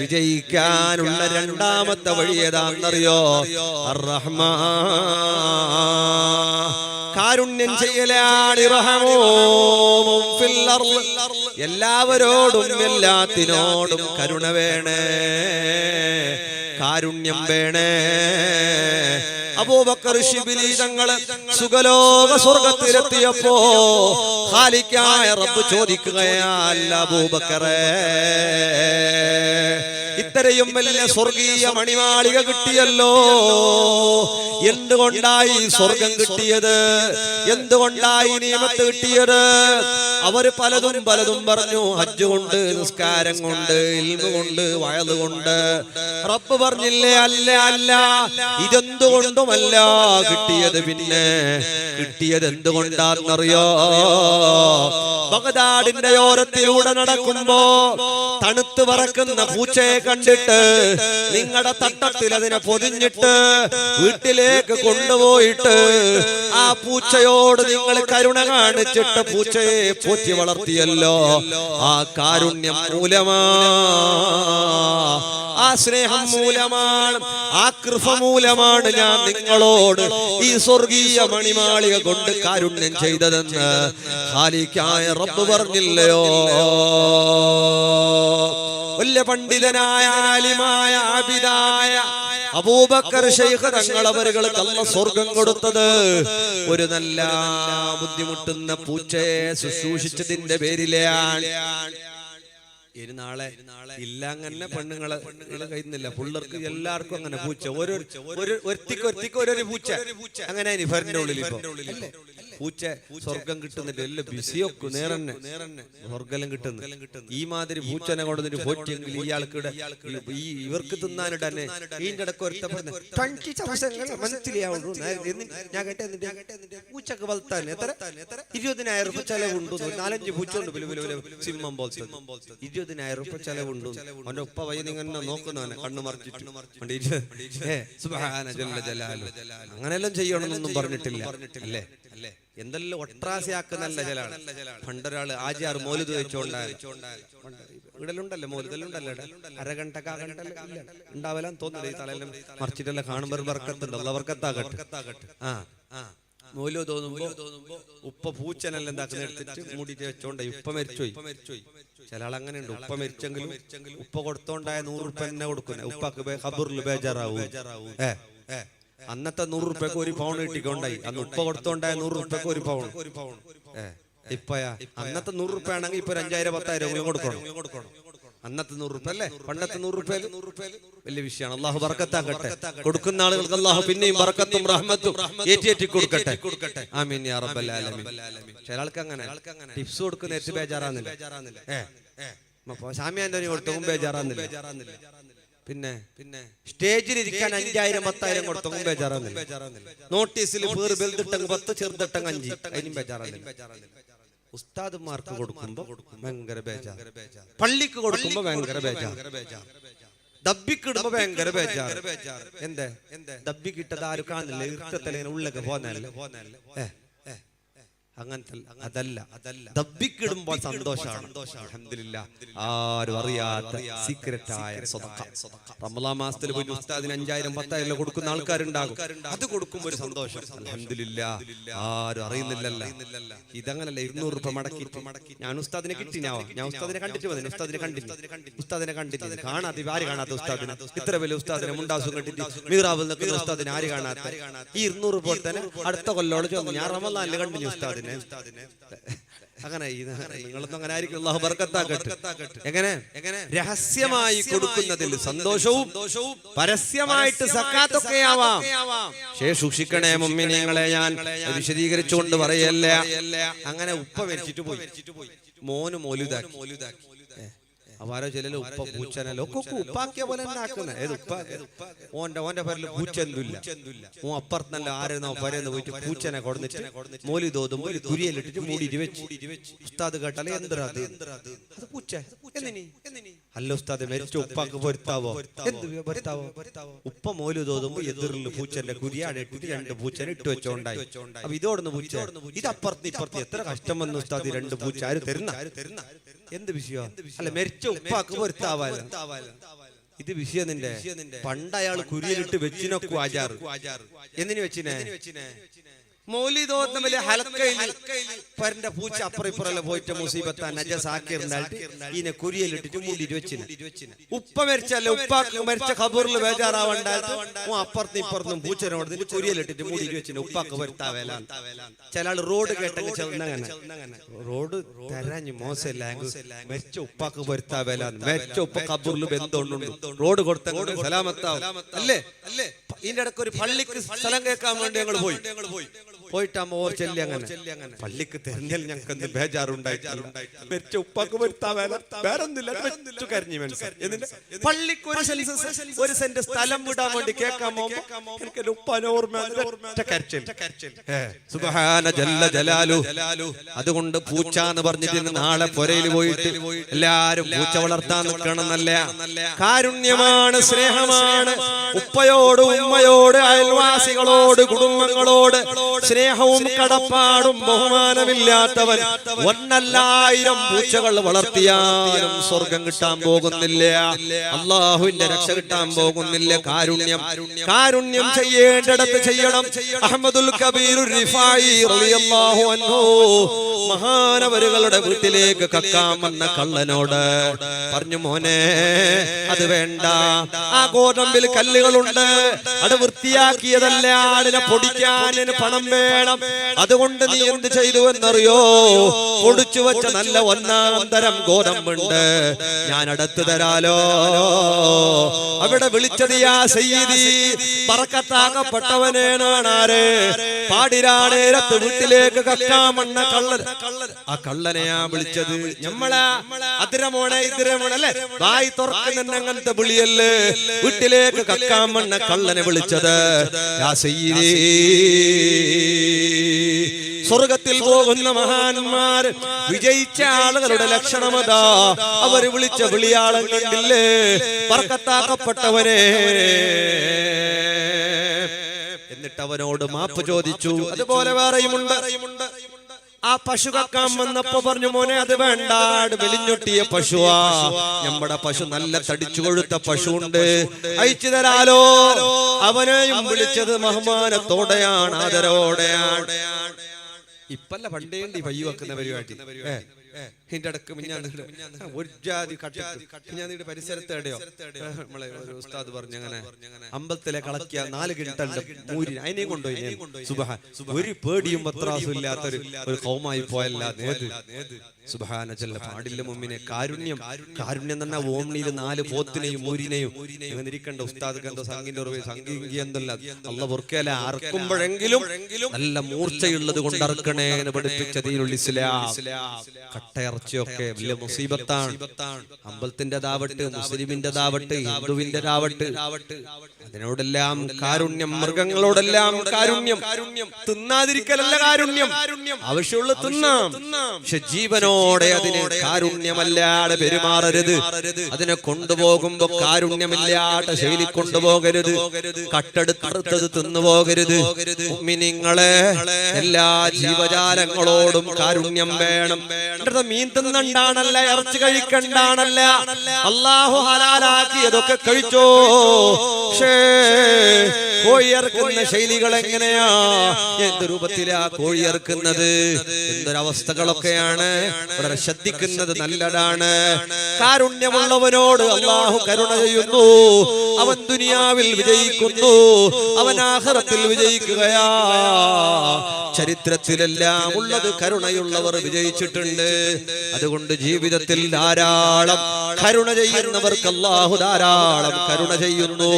വിജയിക്കാനുള്ള രണ്ടാമത്തെ വഴി ഏതാണെന്നറിയോ? അർ-റഹ്മാൻ, കാരുണ്യം ചെയ്യലാണ്. എല്ലാവരോടും എല്ലാത്തിനോടും കരുണ വേണേ, കാരുണ്യം വേണേ. അബൂബക്കർ ശിബിലി തങ്ങള് സുഖലോക സ്വർഗത്തിലെത്തിയപ്പോ ഖാലിക്കായ റബ്ബ് ചോദിക്കുകയല്ല അബൂബക്കറേ, ഇത്രയും വലിയ സ്വർഗീയ മണിമാളിക കിട്ടിയല്ലോ, എന്തുകൊണ്ടായി സ്വർഗം കിട്ടിയത്? എന്തുകൊണ്ടായി നിയമത്ത് കിട്ടിയത്? അവര് പലതും പറഞ്ഞു. ഹജ്ജ് കൊണ്ട്, നിസ്കാരം കൊണ്ട്, ഇൽമു കൊണ്ട്, വഅദ് കൊണ്ട്. റബ്ബ് പറഞ്ഞില്ലേ അല്ല അല്ല, ഇതെന്തുകൊണ്ടുമല്ല കിട്ടിയത്. പിന്നെ കിട്ടിയത് എന്തുകൊണ്ടാണെന്നറിയോ? ബഗ്ദാദിന്റെ ഓരത്തിലൂടെ നടക്കുമ്പോ തണുത്ത് പറക്കുന്ന പൂച്ചയെ കണ്ടിട്ട് നിങ്ങളുടെ തട്ടത്തിൽ അതിനെ പൊതിഞ്ഞിട്ട് വീട്ടിലേക്ക് കൊണ്ടുപോയിട്ട് ആ പൂച്ചയോട് നിങ്ങൾ കരുണ കാണിച്ചിട്ട് പൂച്ചയെ പോറ്റി വളർത്തിയല്ലോ. ആ കാരുണ്യം മൂലമാണ്, ആ സ്നേഹം മൂലമാണ്, ആ കൃപ മൂലമാണ് ഞാൻ നിങ്ങളോട് ഈ സ്വർഗീയ മണിമാളിക കൊണ്ട് കാരുണ്യം ചെയ്തതെന്ന് ഖാലിക്കായ റബ്ബ് പറഞ്ഞില്ലയോ? വലിയ പണ്ഡിതനായ ആലിമായ ആബിദായ അബൂബക്കർ ശൈഖ് തങ്ങളവരുകൾക്ക് അല്ലാഹു സ്വർഗം കൊടുത്തത് ഒരു നല്ല ബുദ്ധിമുട്ടുന്ന പൂച്ചയെ ശുശ്രൂഷിച്ചതിന്റെ പേരിലാണ്. ഇനി നാളെ ഇല്ല അങ്ങനെ പെണ്ണുങ്ങളെ കഴിയുന്നില്ല, പിള്ളേർക്ക് എല്ലാവർക്കും അങ്ങനെ പൂച്ച, ഒരൊരുത്തിക്ക് ഓരോരു പൂച്ച, അങ്ങനെ ഫറിന്റെ ഉള്ളിൽ ഇപ്പൊ പൂച്ച സ്വർഗം കിട്ടുന്നില്ല എല്ലാം ബിസിയൊക്കെ നേരന്നെ സ്വർഗം കിട്ടുന്നു. ഈ മാതിരി പൂച്ചനെ കൊണ്ടു പോറ്റെങ്കിൽ ഇയാൾക്കിടെ ഇവർക്ക് തിന്നാനിടന്നെ ഇതിന്റെ ഇടക്ക് ഒരുത്തപ്പെടുന്നു മനസ്സിലാവുള്ളൂ. ഞാൻ കേട്ടെ പൂച്ചക്ക് വളർത്താൻ എത്ര 20,000 രൂപ ചെലവുണ്ട്. 4-5 പൂച്ച ഉണ്ട് സിംഹം പോലത്തെ 20,000 രൂപ ചെലവുണ്ട്. അവന്റെ ഉപ്പ വൈകുന്നേരം നോക്കുന്നവനെ കണ്ണു മറിച്ചിട്ട് അങ്ങനെല്ലാം ചെയ്യണമെന്നൊന്നും പറഞ്ഞിട്ടില്ല അല്ലേ. എന്തെല്ലാം ഒട്രാസിയാക്കുന്നല്ല ചിലാണ്. പണ്ടൊരാള് ആജിയാർ മോലുത് വെച്ചോണ്ടായ ഇടലുണ്ടല്ലോ മോലുതല്ലുണ്ടല്ലോ അരഗണ്ട കാകണ്ട ഉണ്ടാവലാന്ന് തോന്നുന്നത്. ഈ തലയെല്ലാം മറിച്ചിട്ടെല്ലാം കാണുമ്പോൾ വർക്കത്തുണ്ട്. അല്ല വർക്കത്താകട്ടെ. മോലു തോന്നുമ്പോ ഉപ്പ പൂച്ചനെല്ലാം എന്താക്കുന്ന എടുത്തിട്ട് മൂടിട്ട് വെച്ചോണ്ടായി. ഉപ്പ മരിച്ചുപോയി. ചില ആൾ അങ്ങനെയുണ്ട്. ഉപ്പ മരിച്ചെങ്കിലും ഉപ്പ കൊടുത്തോണ്ടായ 100 രൂപ തന്നെ കൊടുക്കുന്ന. ഉപ്പക്ക് ഖബറിൽ ബേജാറാവൂ. അന്നത്തെ 100 രൂപക്ക് 1 പൗണ്ട് കിട്ടിക്കൊണ്ടായി. അന്ന് ഉപ്പ കൊടുത്തോണ്ടായ 100 രൂപക്ക് 1 പൗണ്ട്. ഇപ്പയാ അന്നത്തെ 100 രൂപ ആണെങ്കിൽ ഇപ്പൊ 5,000-10,000 കൊടുക്കണം. അന്നത്തെ 100 രൂപ അല്ലേ. പണ്ടത്തെ 100 രൂപ വലിയ വിഷയമാണ്. അള്ളാഹു ബർക്കത്താക്കട്ടെ. കൊടുക്കുന്ന ആളുകൾക്ക് അള്ളാഹു പിന്നെയും ബർക്കത്തും റഹ്മത്തും ഏറ്റി കൊടുക്കട്ടെ. ആമീൻ യാ റബ്ബൽ ആലമീൻ. ചില ആൾക്ക് അങ്ങനെ ടിപ്സ് കൊടുക്കുന്ന ഏറ്റവും ബേജാറാന്നില്ല. സാമ്യാന്റെ കൊടുത്തും ബേജാറാന്നില്ല. പിന്നെ സ്റ്റേജിലിരിക്കാൻ 5,000-10,000 കൊടുത്തും ബേജാറാന്നില്ല. നോട്ടീസിൽ പേര് വലുതിട്ടങ്ങ് 10 ചെറുതിട്ടങ്ങ് 5 അതിനും ബേജാറാന്നില്ല. ഉസ്താദുമാർക്ക് കൊടുക്കുമ്പോ ഭയങ്കര ബേജാർ. പള്ളിക്ക് കൊടുക്കുമ്പോ ഭയങ്കര ബേജാർ. ദബ്ബിക്കിടുമ്പോ ഭയങ്കര ബേജാർ. എന്തേ ദബ്ബിക്കിട്ടത് ആരും കാണില്ല. ഇഷ്ടത്തിലെ ഉള്ളൊക്കെ പോന്നല്ലേ. അങ്ങനത്തെ അതല്ല. ദബ്ബിക്കിടുമ്പോൾ സന്തോഷമാണ്. അൽഹംദുലില്ലാ. ആരും അറിയാത്ത സീക്രറ്റായ സ്വതക്ക. റമളാൻ മാസത്തിൽ പോയി ഉസ്താദിന് 5,000-10,000 കൊടുക്കുന്ന ആൾക്കാരുണ്ടാകും. അത് കൊടുക്കുമ്പോൾ ഒരു സന്തോഷം. അൽഹംദുലില്ലാ. ആരും അറിയുന്നില്ലല്ലോ. ഇതങ്ങനല്ല. 200 രൂപ മടക്കിയിട്ട് ഞാൻ ഉസ്താദിനെ കിട്ടിനാവാ. ഞാൻ ഉസ്താദിനെ കണ്ടിട്ട് വന്നു. ഉസ്താദിനെ കണ്ടിട്ട് കാണാത്ത ആര് കാണാത്ത ഉസ്താദിനെ. ഇത്ര വലിയ ഉസ്താദിനെ മുണ്ടാസും കെട്ടിട്ട് മീറാവിൽ നിൽക്കുന്ന ഉസ്താദിനെ ആര് കാണാത്ത. ഈ 200 രൂപ തന്നെ അടുത്ത കൊല്ലോട് ചോദിച്ചു. ഞാൻ റമളാനിൽ കണ്ടിന്യൂ ഉസ്താദിനെ. അങ്ങനെ നിങ്ങളൊന്നും അങ്ങനെ ആയിരിക്കും. അല്ലാഹു ബർക്കത്താക്കട്ടെ. എങ്ങനെ രഹസ്യമായി കൊടുക്കുന്നതിൽ സന്തോഷവും പരസ്യമായിട്ട് സക്കാത്തൊക്കെ ആവാം. സൂക്ഷിക്കണേ മുഅ്മിനീങ്ങളെ. ഞാൻ വിശദീകരിച്ചുകൊണ്ട് പറയല്ല. അങ്ങനെ ഉപ്പ മരിച്ചിട്ട് പോയി. മോന് മൗലിദാക്കി. അവാരോ ചിലല്ലോ ഉപ്പ പൂച്ചനല്ലോ ഒക്കെ ഉപ്പാക്കിയ പോലെ തന്നെ ആക്കുന്ന. ഓന്റെ പേരിൽ പൂച്ച എന്തില്ല. ഓ അപ്പുറത്തല്ല ആരെന്നോ പരന്ന് പോയിട്ട് പൂച്ചനെ കൊടുന്നിട്ട് മോലി തോതുമ്പോൾ കുരിയലിട്ടിട്ട് മൂടിയിട്ട് വെച്ച്. ഉസ്താദ് കേട്ടാലേ എന്താ അത് പൂച്ച അല്ല ഉസ്താദ് മരിച്ച ഉപ്പാക്ക് പൊരുത്താവോ? എന്ത് പൊരുത്താവോ? ഉപ്പ മോലു തോതുമ്പോ എതിറിൽ പൂച്ചന്റെ കുരിയാടെ ഇട്ടിട്ട് 2 പൂച്ചനെ ഇട്ട് വെച്ചോണ്ടായി. അപ്പൊ ഇതോടൊന്ന് പൂച്ച ഇത് അപ്പുറത്ത് ഇപ്പുറത്ത് എത്ര കഷ്ടം വന്നു ഉസ്താദ്. 2 പൂച്ച ആര് തരുന്ന എന്ത് വിഷയോ? അല്ല മരിച്ച ഉപ്പാക്ക് പൊരുത്താവാലോ. ഇത് വിഷയം നിന്റെ. പണ്ട് അയാൾ കുരിയലിട്ട് വെച്ചിനൊക്കെ ആചാറ്. എന്തിനു വെച്ചിനെ? മൗലിദോത്ത് വലിയ ഹലക്കയിൽ പരന്റെ പൂച്ച അപ്പുറം ഇപ്പുറല്ല പോയിട്ട് മുസീബത്താ നജസാക്കിയിരുന്നായിട്ട് ഇതിനെ കുരിയലിട്ടിട്ട് മൂടിയിട്ട് വെച്ചിന്. ഉപ്പ മരിച്ചല്ലേ ഉപ്പാക്ക് മരിച്ച ഖബറിൽ ബേജാറാവണ്ടായിട്ട് അപ്പുറത്തും ഇപ്പുറത്തും പൂച്ചനോട് കുരിയലിട്ടിട്ട് മൂടിയിട്ട് വെച്ചിന്. ഉപ്പാക്ക് വരുത്താവേല. ചില ആള് റോഡ് കേട്ടെങ്കിൽ ചെന്നങ്ങനെ റോഡ് തരാഞ്ഞ് മോശമില്ല മരിച്ച ഉപ്പാക്ക് വരുത്താവേല. മരിച്ച ഉപ്പ ഖബറിൽ ബന്ധമുണ്ട്. റോഡ് കൊടുത്ത സലാമത്താവും അല്ലേ. ഇതിന്റെ ഇടയ്ക്ക് ഒരു പള്ളിക്ക് സ്ഥലം കേൾക്കാൻ വേണ്ടി ഞങ്ങൾ പോയിട്ടാകുമ്പോ ഓർ ചെല്ലി അങ്ങനെ പള്ളിക്ക് തെരഞ്ഞൽ ഞങ്ങൾക്ക് എന്ത് ബേജാറുണ്ടായിട്ടില്ല. മരിച്ച ഉപ്പാക്ക് വരുത്താവേല വേറൊന്നുമില്ല. കരഞ്ഞു മനസ്സിലായി. പള്ളിക്ക് ഒരു സെന്റ് സ്ഥലം വിടാൻ വേണ്ടി കേൾക്കാൻ പോകുമ്പോ എനിക്ക് ഉപ്പാനെ ഓർമ്മ. സുബ്ഹാന ജല്ല ജലാലു. അതുകൊണ്ട് പൂച്ച എന്ന് പറഞ്ഞിട്ട് നാളെ പുരയിൽ പോയിട്ട് എല്ലാരും പൂച്ച വളർത്താൻ നിൽക്കണമെന്നല്ല. കാരുണ്യമാണ്, സ്നേഹമാണ്. ഉപ്പയോട് ഉമ്മയോട് അയൽവാസികളോട് കുടുംബങ്ങളോട് സ്നേഹവും കടപ്പാടും ബഹുമാനമില്ലാത്തവൻ 1,000 പൂച്ചകൾ വളർത്തിയാലും സ്വർഗം കിട്ടാൻ പോകുന്നില്ല. അള്ളാഹുവിന്റെ രക്ഷ കിട്ടാൻ പോകുന്നില്ല. കാരുണ്യം ചെയ്യേണ്ടിടത്ത് ചെയ്യണം. അഹ്മദുൽ കബീർ റിഫായി റളിയല്ലാഹു അൻഹു മഹാനവരുകളുടെ വീട്ടിലേക്ക് കക്കാൻ വന്ന കള്ളനോട് പറഞ്ഞു, മോനെ അത് വേണ്ട, ആ ഗോതമ്പിൽ കല്ലുകളുണ്ട്, അത് വൃത്തിയാക്കിയതല്ല, അതിനെ പൊടിക്കാൻ പണം വേണം. വേണം. അതുകൊണ്ട് നീ എന്ത് ചെയ്തു എന്നറിയോ? പൊടിച്ചു വെച്ച നല്ല ഒന്നാം തരം ഗോതമ്പുണ്ട്, ഞാൻ അടുത്ത് തരാലോ. അവിടെ വിളിച്ചത് യാ സയ്യിദി, ബറക്കത്താക്കപ്പെട്ടവനാണ്. പാടിരാണേരത്ത് വീട്ടിലേക്ക് കക്കാമണ്ണ കള്ളൻ, ആ കള്ളനെയാ വിളിച്ചത്. നമ്മളെ അതിരമോണെ ഇതിരമോണ അല്ലെ, വായി തുറക്കുന്ന അങ്ങനത്തെ വിളിയല്ലേ വീട്ടിലേക്ക് കക്കാമണ്ണ കള്ളനെ വിളിച്ചത്. യാ സയ്യിദി. സ്വർഗത്തിൽ പോകുന്ന മഹാന്മാർ, വിജയിച്ച ആളുകളുടെ ലക്ഷണമതാ. അവർ വിളിച്ച വിളിയാളം കണ്ടില്ലേ? ബർക്കത്താക്കപ്പെട്ടവനെ. എന്നിട്ട് അവനോട് മാപ്പ് ചോദിച്ചു. അതുപോലെ വേറെയുമുണ്ട്. ആ പശു കക്കാൻ വന്നപ്പോ പറഞ്ഞു, മോനെ അത് വേണ്ട, വെലിഞ്ഞൊട്ടിയ പശുവാ, നമ്മുടെ പശു നല്ല തടിച്ചു കൊഴുത്ത പശുണ്ട്, അയച്ചു തരാലോ. അവനെയും വിളിച്ചത് ബഹുമാനത്തോടെയാണ്, ആദരവോടെയാണ്. ഇപ്പല്ല പണ്ടേണ്ടി പയ്യ വെക്കുന്ന പരിപാടി. ഇതിന്റെ ഇടക്ക് ഒരു ജാതി ഞാൻ പരിസരത്ത് എവിടെയോ നമ്മളെ ഒരു ഉസ്താദ് പറഞ്ഞു, അങ്ങനെ അമ്പലത്തിലെ കളക്കിയ 4 കിണ്ടന്റെ മൂരി അതിനെയും കൊണ്ടുപോയി. സുബ്ഹാൻ, ഒരു പേടിയും പത്രാസും ഇല്ലാത്തൊരു കൗമായി പോയല്ല. സുബ്ഹാന ജല്ല. പാടില്ല മുമ്പിനെ കാരുണ്യം. കാരുണ്യം തന്നെ ഓമ്നിയിൽ 4 പോത്തിനെയും മൂരിനെയും അങ്ങനെ ഇരിക്കണ്ട. ഉസ്താദ് എന്തോ സംഗീന്റെ സംഗീ എന്തല്ല അല്ല പൊറുക്കല. അറക്കുമ്പോഴെങ്കിലും നല്ല മൂർച്ചയുള്ളത് കൊണ്ട് അറക്കണേ എന്ന് പഠിപ്പിച്ച ദീനുൽ ഇസ്ലാം. കട്ടയിറച്ചിയൊക്കെ വലിയ മുസീബത്താണ്. അമ്പലത്തിൻ്റെതാവട്ടെ, മുസ്ലിമിൻ്റെതാവട്ടെ, ഹിന്ദുവിൻ്റെതാവട്ടെ, അതിനോടെല്ലാം കാരുണ്യം. മൃഗങ്ങളോടെല്ലാം കാരുണ്യം. തിന്നാതിരിക്കലല്ല കാരുണ്യം, ആവശ്യമുള്ള തിന്നാം. പക്ഷെ ജീവനോടെ അതിന് കാരുണ്യമല്ലാതെ പെരുമാറരുത്. അതിനെ കൊണ്ടുപോകുമ്പോ കാരുണ്യമില്ലാത്ത ശൈലി കൊണ്ടുപോകരുത്. കട്ടെടുത്തത് തിന്നുപോകരുത്. മുഅ്മിനീങ്ങളെ, എല്ലാ ജീവജാലങ്ങളോടും കാരുണ്യം വേണം. മീൻ തിന്നണ്ടാണല്ല, ഇറച്ചി കഴിക്കണ്ടാണല്ല, അല്ലാഹു ഹലാലാക്കിയതൊക്കെ കഴിച്ചോ. കോഴിയറുക്കുന്ന ശൈലികൾ എങ്ങനെയാ, എന്ത് രൂപത്തിലാ കോഴിയറുക്കുന്നത്, എന്തൊരവസ്ഥകളൊക്കെയാണ്. വളരെ ശ്രദ്ധിക്കുന്നത് നല്ലതാണ്. കാരുണ്യമുള്ളവനോട് അല്ലാഹു കരുണ ചെയ്യുന്നു. അവൻ ദുനിയാവിൽ വിജയിക്കുന്നു, അവൻ ആഖിറത്തിൽ വിജയിക്കുകയാ. ചരിത്രത്തിലെല്ലാം ഉള്ളത് കരുണയുള്ളവർ വിജയിച്ചിട്ടുണ്ട്. അതുകൊണ്ട് ജീവിതത്തിൽ ധാരാളം കരുണ ചെയ്യുന്നവർക്ക് അല്ലാഹു ധാരാളം കരുണ ചെയ്യുന്നു.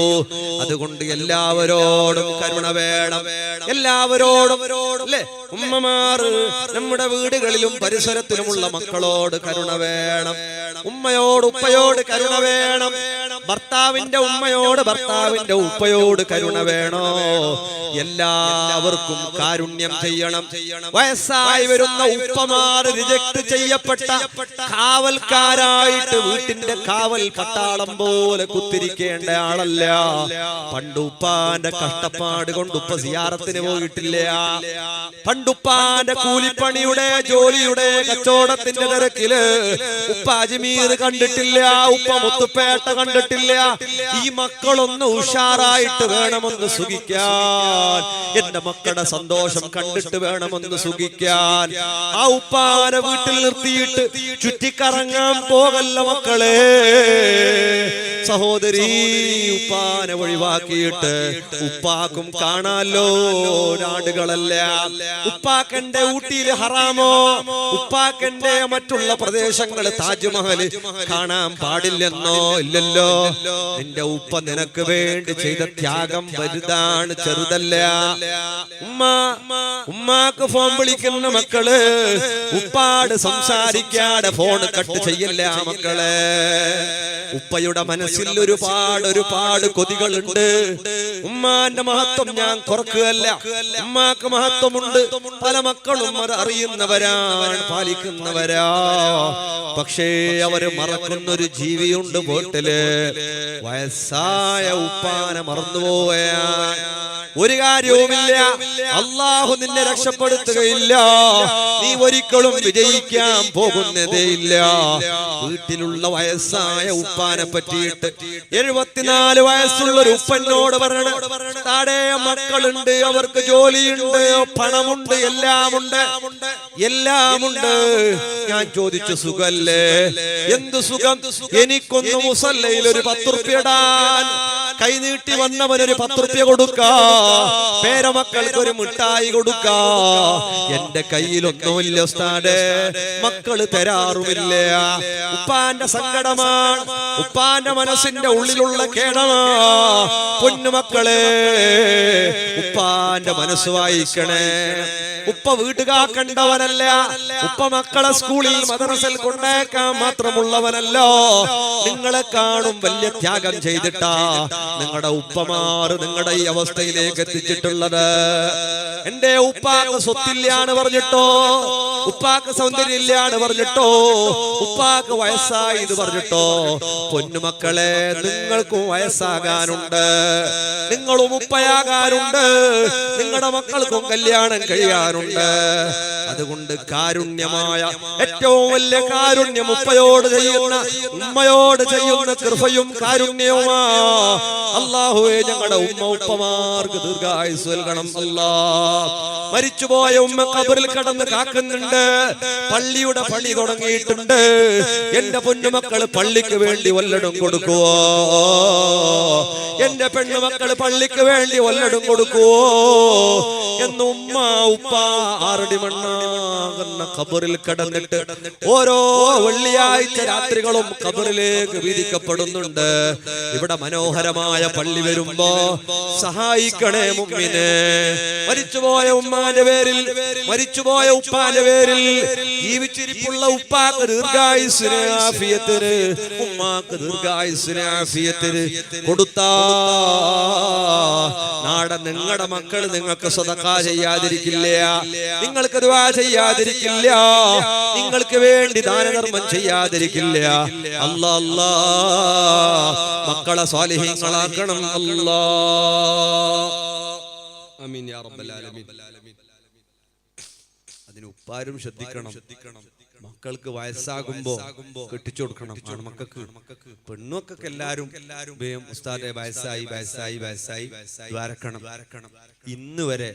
അതുകൊണ്ട് എല്ലാവരോടും കരുണ വേണം. എല്ലാവരോടും അല്ലേ, ഉമ്മമാർ നമ്മുടെ വീടുകളിലും പരിസരത്തിലുമുള്ള മക്കളോട് കരുണ വേണം. ഉമ്മയോട് ഉപ്പയോട് കരുണ വേണം. ഭർത്താവിന്റെ ഉമ്മയോട് ഭർത്താവിന്റെ ഉപ്പയോട് കരുണ വേണോ? എല്ലാവർക്കും കാരുണ്യം ചെയ്യണം. വയസ്സായി വരുന്ന ഉപ്പമാർ റിജക്ട് ചെയ്യപ്പെട്ട കാവൽക്കാരായിട്ട് വീട്ടിന്റെ കാവൽ പട്ടാളം പോലെ കുത്തിരിക്കേണ്ട ആളല്ല. പണ്ടുപ്പാന്റെ കഷ്ടപ്പാട് കൊണ്ട് ഉപ്പ സിയാറത്തിന് പോയിട്ടില്ല. പണ്ടുപ്പാന്റെ കൂലിപ്പണിയുടെ ജോലിയുടെ കച്ചവടത്തിന്റെ തിരക്കില് ഉപ്പ അജ്മീർ കണ്ടിട്ടില്ല, ഉപ്പ മുത്തുപേട്ട കണ്ടിട്ടില്ല. ഈ മക്കളൊന്ന് ഉഷാറായിട്ട് വേണമെന്ന് സുഖിക്കാൻ, എന്റെ മക്കളുടെ സന്തോഷം കണ്ടിട്ട് വേണമെന്ന് സുഖിക്കാൻ. ആ ഉപ്പാനെ വീട്ടിൽ നിർത്തിയിട്ട് ചുറ്റിക്കറങ്ങാൻ പോകല്ല മക്കളെ. സഹോദരി, ഉപ്പാനെ ഒഴിവാക്കിയിട്ട് ഉപ്പാക്കും കാണാലോ നാടുകളല്ല. ഉപ്പാക്കന്റെ ഊട്ടിയിൽ ഹറാമോ, ഉപ്പാക്കന്റെ മറ്റുള്ള പ്രദേശങ്ങൾ താജ്മഹൽ കാണാൻ പാടില്ലെന്നോ? ഇല്ലല്ലോ. നിന്റെ ഉപ്പ നിനക്ക് വേണ്ടി ചെയ്ത ത്യാഗം വലുതാണ്, ചെറുതല്ല. ഉമ്മാക്ക് ഫോൺ വിളിക്കുന്ന മക്കള് ഉപ്പാട് സംസാരിക്കാതെ ഫോൺ കട്ട് ചെയ്യില്ല മക്കളെ. ഉപ്പയുടെ മനസ്സിൽ ഒരുപാട് കൊതികളുണ്ട്. ഉമ്മാന്റെ മഹത്വം ഞാൻ കുറക്കുകയല്ല, ഉമ്മാക്ക് മഹത്വമുണ്ട്. പല മക്കളും അത് അറിയുന്നവരാണ്, പാലിക്കുന്നവരാ. പക്ഷേ അവര് മറക്കുന്നൊരു ജീവിയുണ്ട് വീട്ടില്. വയസ്സായ ഉപ്പാനെ മറന്നുപോവുകയാണ്. ഒരു കാര്യവുമില്ല, അല്ലാഹു നിന്നെ രക്ഷപ്പെടുത്തുകയില്ല. നീ ഒരിക്കലും വിജയിക്കാൻ പോകുന്നതേയില്ല. വീട്ടിലുള്ള വയസ്സായ ഉപ്പാനെ പറ്റിയിട്ട് 74 വയസ്സുള്ള ഒരു ഉപ്പനോട് പറയണം, താഴെ മക്കളുണ്ട്, അവർക്ക് ജോലിയുണ്ട്, പണമുണ്ട്, എല്ലാമുണ്ട്. ഞാൻ ചോദിച്ചു, സുഖല്ലേ? എന്ത് സുഖം? എനിക്കൊന്ന് മുസല്ലയിൽ ഒരു 10 ഉറുപ്പിക ഇടാൻ കൈനീട്ടി വന്നവനൊരു 10 രൂപ കൊടുക്കാ, പേരമക്കൾക്ക് ഒരു മിഠായി കൊടുക്കാ. എന്റെ കയ്യിലൊന്നുമില്ല ഉസ്താദേ, മക്കള് തരാറുമില്ല. ഉപ്പാന്റെ സങ്കടമാണ്, ഉപ്പാന്റെ മനസ്സിന്റെ ഉള്ളിലുള്ള കേടമാ. പൊന്നുമക്കളെ, ഉപ്പാന്റെ മനസ്സ് വായിക്കണേ. ഉപ്പ വീട്ടുകാക്കണ്ടവനല്ല, ഉപ്പ മക്കളെ സ്കൂളിൽ മദ്രസയിൽ കൊണ്ടേക്കാൻ മാത്രമുള്ളവനല്ലോ. നിങ്ങളെ കാണും വലിയ ത്യാഗം ചെയ്തിട്ടാ നിങ്ങളുടെ ഉപ്പമാർ നിങ്ങളുടെ ഈ അവസ്ഥയിലേക്ക് എത്തിച്ചിട്ടുള്ളത്. എന്റെ ഉപ്പാക്ക് സ്വത്തില്ലാന്ന് പറഞ്ഞിട്ടോ, ഉപ്പാക്ക് സൗന്ദര്യം ഇല്ലാന്ന് പറഞ്ഞിട്ടോ, ഉപ്പാക്ക് വയസ്സായി എന്ന് പറഞ്ഞിട്ടോ, പൊന്നുമക്കളെ നിങ്ങൾക്കും വയസ്സാകാനുണ്ട്, നിങ്ങളും ഉപ്പയാകാനുണ്ട്, നിങ്ങളുടെ മക്കൾക്കും കല്യാണം കഴിയാനുണ്ട്. അതുകൊണ്ട് കാരുണ്യമായ ഏറ്റവും വലിയ കാരുണ്യം ഉപ്പയോട് ചെയ്യുന്ന, ഉമ്മയോട് ചെയ്യുന്ന കൃപയും കാരുണ്യവുമാ. അല്ലാഹുവേ, ഞങ്ങളുടെ ഉമ്മ ഉപ്പമാർക്ക് ദീർഘായുസ്സ് നൽകണം അല്ലാ. മരിച്ചുപോയ ഉമ്മ ഖബറിൽ കടന്ന് കാക്കുന്നുണ്ട്, പള്ളിയുടെ പണി തുടങ്ങിയിട്ടുണ്ട്. എന്റെ പൊന്നുമക്കൾ പള്ളിക്ക് വേണ്ടി വല്ലതും കൊടുക്കുവോ? എന്റെ പെണ്ണുമക്കൾ പള്ളിക്ക് വേണ്ടി വല്ലതും കൊടുക്കുവോ എന്ന് ഉമ്മ ഉപ്പ ആറടി മണ്ണാകുന്ന ഖബറിൽ കടന്നിട്ട് ഓരോ വെള്ളിയാഴ്ച രാത്രികളും ഖബറിലേക്ക് വീതിക്കപ്പെടുന്നുണ്ട്. ഇവിടെ മനോഹരമായ പള്ളി വരുമ്പോ സഹായിക്കണേ മുഅ്മിനേ. മരിച്ചുപോയ ഉമ്മാന്റെ പേരിൽ, മരിച്ചുപോയ ഉപ്പാന്റെ പേരിൽ ജീവിച്ചിരിപ്പുള്ള ഉപ്പാക്ക് ദീർഘായുസ്സിന് ആഫിയത്തിന്, ഉമ്മാക്ക് ദീർഘായുസ്സിന് ആഫിയത്തിന് കൊടുത്താ നാളെ നിങ്ങളുടെ മക്കൾ നിങ്ങൾക്ക് സദഖ ചെയ്യാതിരിക്കില്ല, നിങ്ങൾക്ക് ദുആ ചെയ്യാതിരിക്കില്ല, നിങ്ങൾക്ക് വേണ്ടി ദാനധർമ്മം ചെയ്യാതിരിക്കില്ല. അല്ലാ അല്ലാ, മക്കളെ സ്വാലിഹീങ്ങളാക്കണം അല്ലാ. ആമീൻ യാ റബ്ബൽ ആലമീൻ. അതിന് ഉപ്പാരും ശ്രദ്ധിക്കണം. മക്കൾക്ക് വയസ്സാകുമ്പോ കെട്ടിച്ചു കൊടുക്കണം. ആൺമക്കൾക്ക്, പെണ്ണുമക്കൾക്ക് എല്ലാരും ഉസ്താദെ വയസ്സായി വയസ്സായി വയസ്സായി ദ്വാരക്കണം. ഇന്ന് വരെ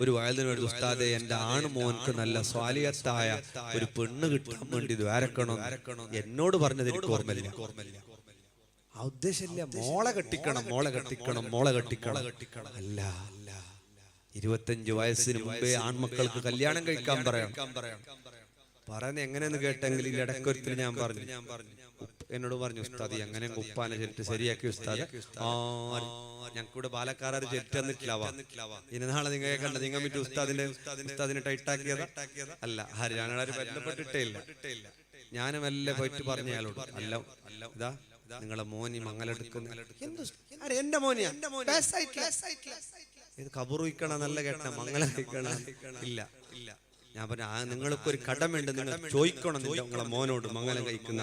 ഒരു വയലിന് വേണ്ടി ഉസ്താദെ എന്റെ ആണുമോൻക്ക് നല്ല സ്വാലിഹത്തായ ഒരു പെണ്ണ് കിട്ടാൻ വേണ്ടി ദ്വാരക്കണം എന്നോട് പറഞ്ഞത് എനിക്ക് ഓർമ്മയില്ല. ആ ഉദ്ദേശമില്ല. മോളെ കെട്ടിക്കണം, മോളെ കെട്ടിക്കണം, മോളെ കെട്ടിക്കണം അല്ല. 25 വയസ്സിന് മുമ്പേ ആൺമക്കൾക്ക് കല്യാണം കഴിക്കാൻ പറയണം. പറയുന്നത് എങ്ങനെയെന്ന് കേട്ടെങ്കിൽ ഇടക്കൊരുത്തിൽ ഞാൻ പറഞ്ഞു, എന്നോട് പറഞ്ഞു ഉസ്താദ് എങ്ങനെ ഉപ്പാനെ ചെറ്റ് ശരിയാക്കി ഉസ്താദ്. ഞങ്ങൾക്കിവിടെ പാലക്കാരർ ചെറ്റ് തന്നിട്ടില്ലാവാ. ഇനി നാളെ നിങ്ങൾ കണ്ട നിങ്ങൾ മറ്റു ഉസ്താദിനെ ടൈറ്റാക്കിയത് അല്ല, ഞങ്ങളാരും ബന്ധപ്പെട്ടിട്ടേ ഇല്ല. ഞാനും എല്ലാം പോയിട്ട് പറഞ്ഞ അയാളോട്, അല്ല ഇതാ നിങ്ങളെ മോനി മംഗലെടുക്കുന്ന എന്റെ മോനിയാ, ഇത് കബറുയിക്കണ നല്ല കേട്ട മംഗലം കഴിക്കണ ഇല്ല. ഞാൻ പറഞ്ഞ നിങ്ങൾക്ക് ഒരു കടമുണ്ട്, നിങ്ങൾ ചോദിക്കണം നിങ്ങളെ മോനോട് മംഗലം കഴിക്കുന്ന.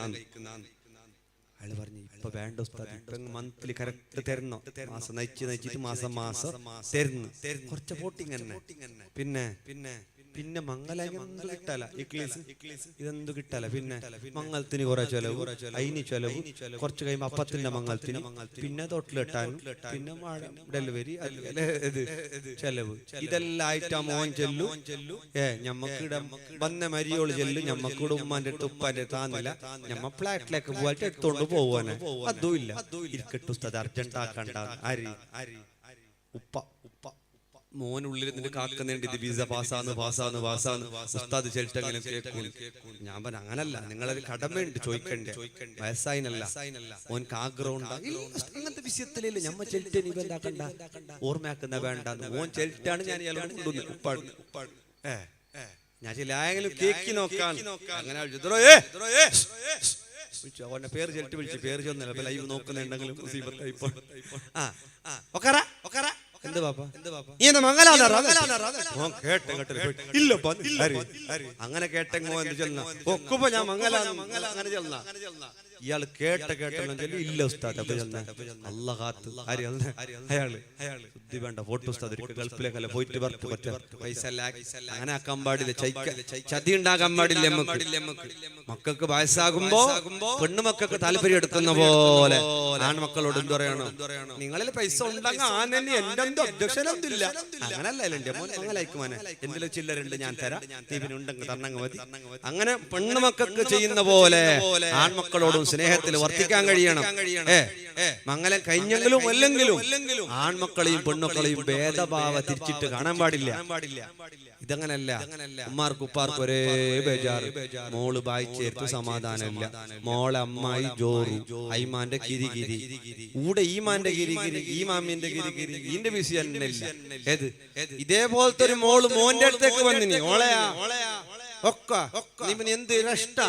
അയാള് പറഞ്ഞു ഇപ്പൊ വേണ്ട ഉസ്താദ്, ഇപ്പൊ മന്ത്ലി കറക്റ്റ് തരുന്നോ, മാസം നയിച്ചിട്ട് മാസം തരുന്നു. കുറച്ച് പോട്ടിങ് തന്നെ. പിന്നെ മംഗലം കിട്ടല, ഇതെന്ത് കിട്ടല. പിന്നെ മംഗലത്തിന് കുറെ ചെലവ്, അതിന് ചെലവ്, കുറച്ച് കഴിയുമ്പോ അപ്പത്തിന്റെ മംഗലത്തിന്, പിന്നെ തൊട്ടിൽ കെട്ടാനും, പിന്നെ ഡെലിവറി ചെലവ്. ഇതെല്ലാം ആയിട്ട് മോൻ ചെല്ലു. ഞമ്മക്കിടെ വന്ന മരിയോള് ചെല്ലു. ഞമ്മക്കിടെ ഉമ്മാന്റെ അടുത്ത് ഉപ്പാന്റെ അടുത്ത് ആന്നില്ല, ഞമ്മ ഫ്ലാറ്റിലേക്ക് പോയിട്ട് എടുത്തോണ്ട് പോവാന്. അതും ഇല്ല. ഇരിക്കട്ടു ഉസ്താദ്, അർജന്റ് ആക്കണ്ട. ഉപ്പ മോനുള്ളിൽ നിന്നിട്ട് കാക്കുന്നുണ്ട്, ഇത് വിസ പാസ്സാന്ന് ഉസ്താദ് ചെൽട്ടെങ്കിലും കേൾക്കും. ഞാൻ പറഞ്ഞ അങ്ങനല്ല, നിങ്ങളൊരു കടമയുണ്ട് ചോദിക്കണ്ടേ, വയസ്സായിനല്ല മോൻക്ക് ആഗ്രഹം ഉണ്ടാകും. അങ്ങനത്തെ വിഷയത്തിലല്ലേ ഞമ്മ ചെൽറ്റന് ഇവന്താക്കണ്ട, ഓർമ്മയാക്കുന്ന വേണ്ട. മോൻ ചെൽറ്റാണ് ഞാൻ ഉപ്പാട് ഞാൻ ചിലായെങ്കിലും കേക്കി നോക്കാൻ അങ്ങനെ അവന്റെ പേര് ചെൽറ്റ് വിളിച്ച് പേര് ചെന്നല്ല ലൈവ് നോക്കുന്നുണ്ടെങ്കിലും എന്ത് പാപ്പ അങ്ങനെ കേട്ടെങ്ങോ എന്ന് ചെന്ന ഒക്കുമ്പോ ഞാൻ അങ്ങനെ ചെന്ന ഇയാള് കേട്ടെന്ന് ഇല്ല ഉസ്താദ്. അപ്പൊ ചെന്ന അല്ല കാത്ത് അയാള് ബുദ്ധി വേണ്ട. ഫോട്ടോ ഉസ്താദ് ഗൾഫിലേക്കല്ല പോയിട്ട് വർക്ക് പറ്റ പൈസ അങ്ങനെ ആക്കാൻ പാടില്ല, ചതി ഉണ്ടാക്കാൻ പാടില്ല. മക്കൾക്ക് വയസ്സാകുമ്പോ പെണ്ണുമക്കൾക്ക് താല്പര്യം എടുക്കുന്ന പോലെ ആൺമക്കളോട് എന്ത് പറയണം, നിങ്ങളിൽ പൈസ ഉണ്ടെങ്കിൽ ആനല്ലേ എന്റെ എന്റെ ഒബ്ജക്ഷനൊന്നുമില്ല. അങ്ങനല്ല എന്റെ മോൻ അങ്ങനയക്കും മോനെ, എന്തിലും ചില്ലറുണ്ട് ഞാൻ തരാം, നീ പിന്നെ ഉണ്ടെങ്കിൽ തന്നങ്ങ് മതി. അങ്ങനെ പെണ്ണുമക്കൾക്ക് ചെയ്യുന്ന പോലെ ആൺമക്കളോടും സ്നേഹത്തിൽ വർത്തിക്കാൻ കഴിയണം. മംഗലം കഴിഞ്ഞെങ്കിലും അല്ലെങ്കിലും ആൺമക്കളെയും പെണ്ണുക്കളെയും ഭേദഭാവ തിരിച്ചിട്ട് കാണാൻ പാടില്ല. ഇതങ്ങനല്ല. ഉമ്മാർക്കും ഉപ്പാർക്കും ഒരേ ബേജാറ്. മോള് വായിച്ചേർത്ത് സമാധാനമില്ല, മോളെ അമ്മായി ജോറു, ഐമാന്റെ കിരികിരി, കൂടെ ഈമാന്റെ കിരികിരി, ഈ മാമിന്റെ കിരികിരി, ഈന്റെ വിസി തന്നെ ഇല്ല. ഏത് ഇതേപോലത്തെ ഒരു മോള് മോന്റെ അടുത്തേക്ക് വന്നിനി, ഓളയാ ഒക്കെ എന്ത് റെസ്റ്റാ?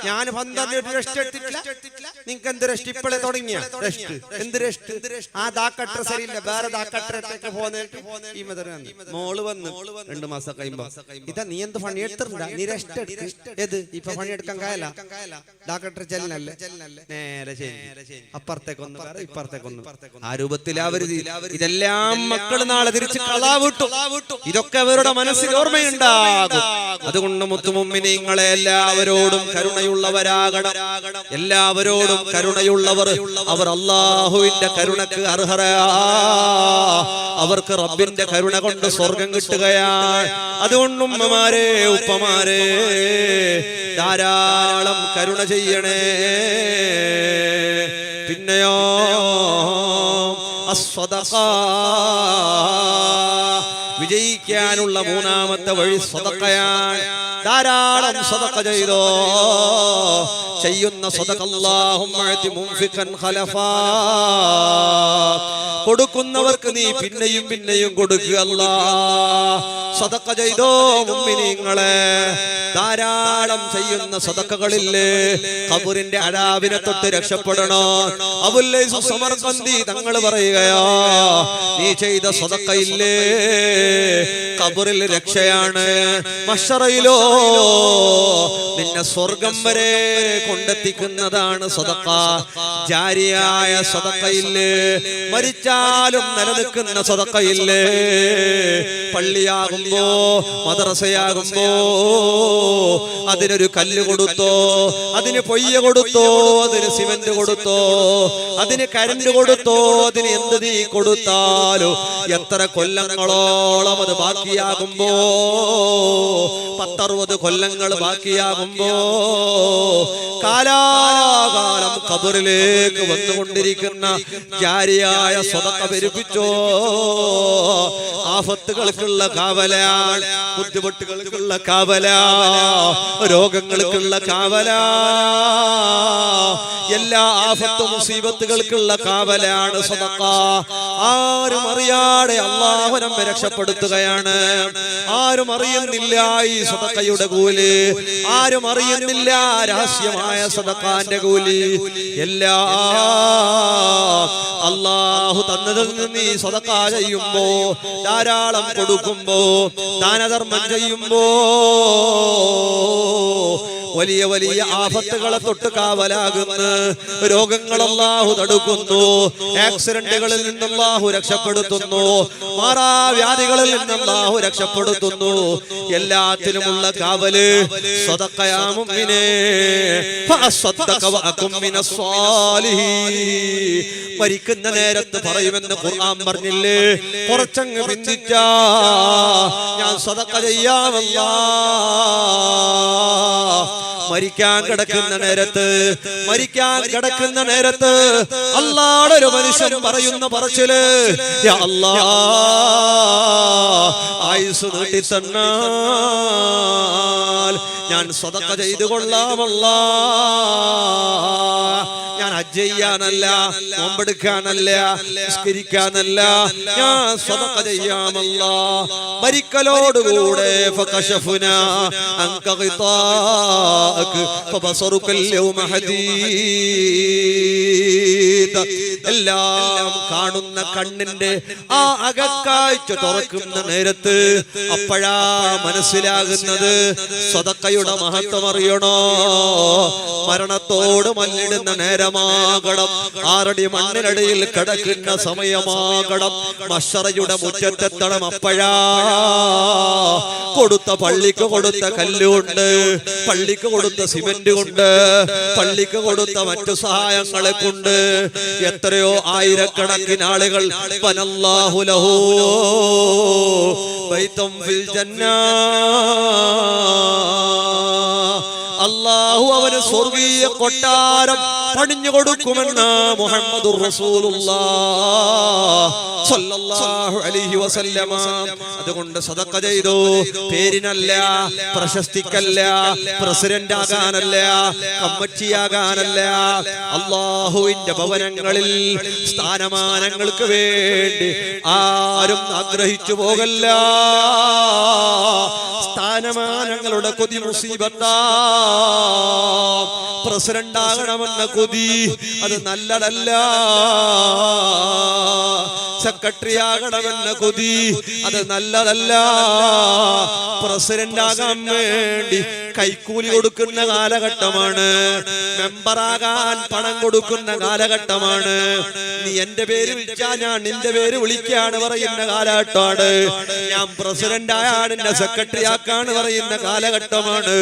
ഞാൻ 12 റെസ്റ്റ് എടുത്തിട്ടില്ല, നിങ്ങക്ക് എന്ത് റെസ്റ്റ്? ഇപ്പോഴേ തുടങ്ങിയ റെസ്റ്റ്? എന്ത് റെസ്റ്റ്? ആ ദാക്കട്ടർ ശരിയില്ല, വേറെ ദാക്കട്ടറൊക്കെ പോന്നിട്ട് ഈ മോള് വന്ന് 2 മാസം കഴിയുമ്പോ, ഇതാ നീ എന്ത് പണി എടുത്തിട്ടുണ്ടാ, നീ റെസ്റ്റ് എടുത്ത്. ഏത് ഇപ്പൊ പണിയെടുക്കാൻ കായല? ദാക്കട്ടർ ചെല്ലനല്ലേ? നേരെ ശരി, അപ്പുറത്തേക്കൊന്ന് വേറെ ഇപ്പുറത്തേക്കൊന്ന്. ആ രൂപത്തിലാവരുത്. ഇതെല്ലാം മക്കള് നാളെ തിരിച്ച് കളാവിട്ടു. ഇതൊക്കെ അവരുടെ മനസ്സിൽ ഓർമ്മയുണ്ടാകും. അതുകൊണ്ട് മുത്തുമുമ്മിനീങ്ങളെ എല്ലാവരോടും കരുണയുള്ളവരാകണം. എല്ലാവരോടും കരുണയുള്ളവർ, അവർ അല്ലാഹുവിന്റെ കരുണക്ക് അർഹരാ. അവർക്ക് റബ്ബിന്റെ കരുണ കൊണ്ട് സ്വർഗം കിട്ടുകയാണ്. അതുകൊണ്ട് ഉമ്മമാരെ, ഉപ്പമാരെ, ധാരാളം കരുണ ചെയ്യണേ. പിന്നെയോ അസ്സദഖ, വിജയിക്കാനുള്ള 3ാമത്തെ വഴി സദഖയാണ്. ധാരാളം സദഖ ചെയ്തോ. ചെയ്യുന്ന സദഖ അല്ലാഹുമ്മ അതി മുൻഫിഖൻ ഖലഫാ, കൊടുക്കുന്നവർക്ക് നീ പിന്നെയും പിന്നെയും കൊടുക്കുക അല്ലാഹ്. സദഖ ചെയ്തോ മുഅ്മിനീങ്ങളെ. ധാരാളം ചെയ്യുന്ന സദഖകളില്ലേ, ഖബറിന്റെ അദാബിനെ തൊട്ട് രക്ഷപ്പെടണോ. അബുൽ ലൈസ് സമർഖന്ദി തങ്ങൾ പറയുകയാ, നീ ചെയ്ത സദഖയില്ലേ ഖബറിൽ രക്ഷയാണ്. മഹ്ശറയിലോ നിന്നെ സ്വർഗം വരെ കൊണ്ടെത്തിക്കുന്നതാണ് സദഖ. ജാരിയായ സദഖയില്ലേ, മരിച്ചാലും നിലനിൽക്കുന്ന സദഖയില്ലേ. പള്ളിയാകുമ്പോ, മദ്രസയാകുമ്പോ അതിനൊരു കല്ല് കൊടുത്തോ, അതിന് പൊയ്യ കൊടുത്തോ, അതിന് സിമന്റ് കൊടുത്തോ, അതിന് കരണ്ട് കൊടുത്തോ, അതിന് എന്ത് നീ കൊടുത്താലോ എത്ര കൊല്ലങ്ങളോളം അത് ബാക്കിയാകുമ്പോ, 10-60 കൊല്ലങ്ങൾ ബാക്കിയാകുമ്പോ കാലാകാലം ഖബറിലേക്ക് വന്നുകൊണ്ടിരിക്കുന്ന ജാരിയായ സദഖ പെരുപ്പിച്ചോ. ആഫത്തുകൾക്കുള്ള കാവലാണ്, ബുദ്ധിമുട്ടുകൾക്കുള്ള കാവലാ, രോഗങ്ങൾക്കുള്ള കാവലാ, എല്ലാ ആഫത്ത് മുസീബത്തുകൾക്കുള്ള കാവലാണ് സദഖ. ആരും അറിയാതെ അല്ലാഹു നമ്മെ രക്ഷപ്പെടുത്തുകയാണ്. ആരും അറിയുന്നില്ല ഈ സദഖയുടെ കൂലി, ആരും അറിയുന്നില്ല രഹസ്യമായ സദഖാന്റെ കൂലി. എല്ലാ അല്ലാഹു തന്നതിൽ നിന്ന് നീ സദഖ ചെയ്യുമ്പോ, ധാരാളം കൊടുക്കുമ്പോ, ദാനധർമ്മം ചെയ്യുമ്പോ വലിയ വലിയ ആപത്തുകളെ തൊട്ട് കാവലാകുന്ന രോഗങ്ങൾ അല്ലാഹു തടുക്കുന്നു. ആക്സിഡന്റുകളിൽ നിന്ന് അല്ലാഹു രക്ഷപ്പെടുത്തുന്നു. മാറാവ്യാധികളിൽ നിന്ന് അല്ലാഹു രക്ഷപ്പെടുത്തുന്നു. എല്ലാത്തിനുമുള്ള കാവല് സദഖയാ മുഅ്മിനേ. ഫഅസ്സദ്ദഖ വഅകും മിനസ് സ്വാലിഹീൻ. മരിക്കുന്ന നേരത്ത് പറയുമെന്ന് ഖുർആൻ പറഞ്ഞില്ലേ? കുറച്ചങ്ങ് ബിന്ദിച്ചാ ഞാൻ സദഖ ചെയ്യാമല്ലാ. മരിക്കാൻ കിടക്കുന്ന നേരത്ത് അല്ലാഹുവിന്റെ ഒരു മനുഷ്യൻ പറയുന്ന പറച്ചില്, യാ അല്ലാഹ് ആയുസ് നീട്ടി തന്നാൽ ഞാൻ സദഖ ചെയ്തു കൊള്ളാമല്ലാ. ഞാൻ ഹജ്ജ് ചെയ്യാനല്ല, നോമ്പെടുക്കാനല്ല, നിസ്കരിക്കാനല്ല, ഞാൻ സദഖ ചെയ്യാമല്ലാ. മരിക്കലോടുകൂടെ ഫകശഫ്നാ അൻക ഗിതാഅക ഫബസറുക അൽയൗമ ഹദീദ്. എല്ലാം കാണുന്ന കണ്ണിന്റെ ആ അകക്കാഴ്ച തുറക്കുന്ന നേരത്ത് അപ്പോഴാ മനസ്സിലാകുന്നത് സദഖയുടെ മഹത്വം അറിയണോ. മരണത്തോട് മല്ലിടുന്ന നേരമാകണം, 6 അടി മണ്ണിനടിയിൽ കിടക്കുന്ന സമയമാകണം, മഹ്ശറയുടെ മുറ്റത്തെത്തണം. അപ്പോഴാ കൊടുത്ത പള്ളിക്ക് കൊടുത്ത കല്ലുകൊണ്ട്, പള്ളിക്ക് കൊടുത്ത സിമന്റ് കൊണ്ട്, പള്ളിക്ക് കൊടുത്ത മറ്റു സഹായങ്ങളെ കൊണ്ട് എത്രയോ ആയിരക്കണക്കിന് ആളുകൾ ബനല്ലാഹു ലഹു ബൈതം ഫിൽ ജന്ന, അല്ലാഹു അവന് സ്വർഗീയ കൊട്ടാരം പണിഞ്ഞു കൊടുക്കുമെന്ന് മുഹമ്മദുർ റസൂലുള്ളാഹ് സ്വല്ലല്ലാഹു അലൈഹി വസല്ലമ. അതുകൊണ്ട് സദഖ ചെയ്തു, പേരിനല്ല, പ്രശസ്തിക്കല്ല, പ്രസിഡന്റ് ആകാനല്ല, കമ്മിറ്റിയാകാനല്ല, അല്ലാഹുവിന്റെ ഭവനങ്ങളിൽ സ്ഥാനമാനങ്ങൾക്ക് വേണ്ടി ആരും ആഗ്രഹിച്ചു പോകല്ല. സ്ഥാനമാനങ്ങളുടെ കൊതി മുസീബത്താ. പ്രസിഡന്റ് ആകണമെന്ന കൊതി അത് നല്ലതല്ല. സെക്രട്ടറി ആകണമെന്ന കൊതി അത് നല്ലതല്ല. പ്രസിഡന്റ് ആകാൻ വേണ്ടി കൈക്കൂലി കൊടുക്കുന്ന കാലഘട്ടമാണ്, മെമ്പറാകാൻ പണം കൊടുക്കുന്ന കാലഘട്ടമാണ്. നീ എന്റെ പേര് വിളിച്ചാ ഞാൻ നിന്റെ പേര് വിളിക്കാണ് പറയുന്ന കാലഘട്ടമാണ്. ഞാൻ പ്രസിഡന്റ് ആയാണ് എന്നെ സെക്രട്ടറി ആക്കാണ് പറയുന്ന കാലഘട്ടമാണ്.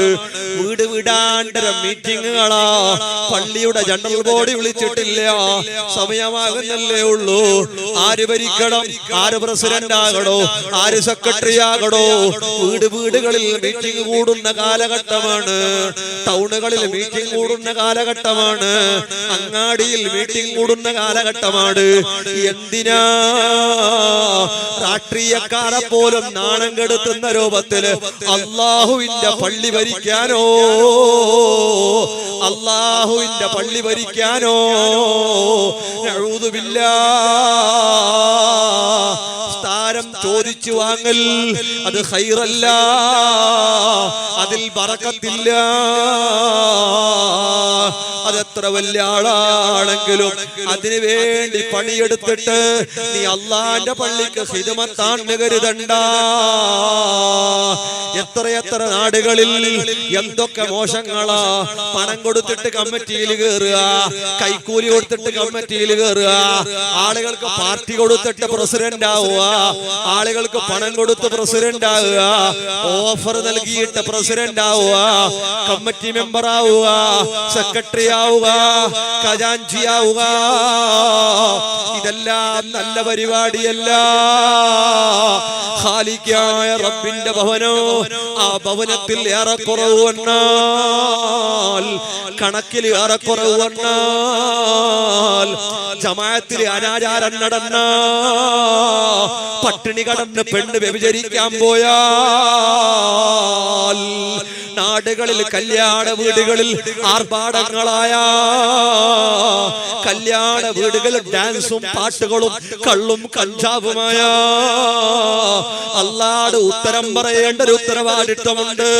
വീട് വീടാണ്ടര മീറ്റിങ്ങുകളാ. പള്ളിയുടെ ജനറൽ ബോഡി വിളിച്ചിട്ടില്ല, സമയമാകുന്നല്ലേ ഉള്ളൂ. ആര് ഭരിക്കണം, ആര് പ്രസിഡന്റ് ആകണോ, ആര് സെക്രട്ടറി ആകണോ? വീട് വീടുകളിൽ മീറ്റിംഗ് കൂടുന്ന കാലഘട്ടമാണ്, ടൗണുകളിൽ മീറ്റിംഗ് കൂടുന്ന കാലഘട്ടമാണ്, അങ്ങാടിയിൽ മീറ്റിംഗ് കൂടുന്ന കാലഘട്ടമാണ്. എന്തിനാ? രാഷ്ട്രീയക്കാരെ പോലും നാണം കെടുത്തുന്ന രൂപത്തില് അല്ലാഹുവിന്റെ പള്ളി ഭരിക്കാനോ, അല്ലാഹുവിന്റെ പള്ളി ഭരിക്കാനോ? നഊദു ബില്ലാഹ്. സ്ഥാനം ചോദിച്ചു വാങ്ങൽ അത് ഖൈറല്ല, അതിൽ ബറക്കത്തില്ല. അതെത്ര വലിയ ആളാണെങ്കിലും അതിനു വേണ്ടി പണിയെടുത്തിട്ട് നീ അള്ളാന്റെ പള്ളിക്ക് ഖിദ്മത്താണെന്ന് കരുതണ്ട. എത്രയെത്ര നാടുകളിൽ എന്തൊക്കെ മോശങ്ങളാ. പണം കൊടുത്തിട്ട് കമ്മിറ്റിയിൽ കയറുക, കൈക്കൂലി കൊടുത്തിട്ട് കമ്മിറ്റിയിൽ കയറുക, ആളുകൾക്ക് പാർട്ടി കൊടുത്തിട്ട് പ്രസിഡന്റ് ആവുക, ആളുകൾക്ക് പണം കൊടുത്ത് പ്രസിഡന്റ് ആവുക, ഓഫർ നൽകിയിട്ട് പ്രസിഡന്റ് ആവുക, കമ്മിറ്റി മെമ്പർ ആവുക, സെക്രട്ടറി ആവുക, ഖജാൻജി ആവുക. ഇതെല്ലാം നല്ല പരിപാടിയല്ല. ഖാലിഖായ റബ്ബിന്റെ ഭവനോ, ആ ഭവനത്തിൽ ഏറെക്കുറവ് വന്നാൽ, കണക്കിൽ ഏറെക്കുറവ് വന്നാൽ, ജമാഅത്തിൽ അനാചാരം നടന്ന, പട്ടിണി കടന്ന് പെണ്ണ് വ്യഭിചരിക്കാൻ പോയാൽ, നാടുകളിൽ കല്യാണ വീടുകളിൽ ആർഭാടങ്ങളായ കല്യാണ വീടുകളിൽ ഡാൻസും പാട്ടുകളും കള്ളും കഞ്ചാവുമായ, അല്ലാഹുവോട് ഉത്തരം പറയേണ്ട ഒരു ഉത്തരവാദിത്വമുണ്ട്.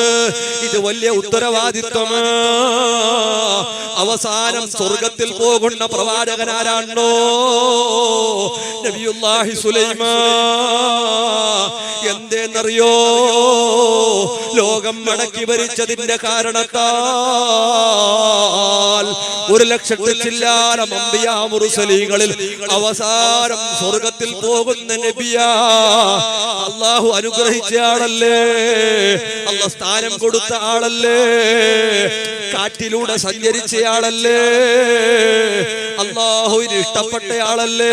ഇത് വലിയ ഉത്തരവാദിത്വമാണ്. അവസാനം സ്വർഗത്തിൽ പോകുന്ന പ്രവാചകൻ ആരാണോ? നബിയുല്ലാഹി സുലൈമാൻ. എന്തേന്നറിയോ? ലോകം മടക്കി ഭരിച്ചതിന്റെ കാരണത്താൽ 1,00,000 ചില്ലാനം അംബിയാ മുർസലീങ്ങളിൽ അവസാനം സ്വർഗത്തിൽ പോകുന്ന നബിയാ. അല്ലാഹു അനുഗ്രഹിച്ച ആളല്ലേ, അല്ലാഹു സ്ഥാനം കൊടുത്ത ആളല്ലേ, കാറ്റിലൂടെ സഞ്ചരിച്ച ആളല്ലേ, അല്ലാഹുവിന് ഇഷ്ടപ്പെട്ട ആളല്ലേ.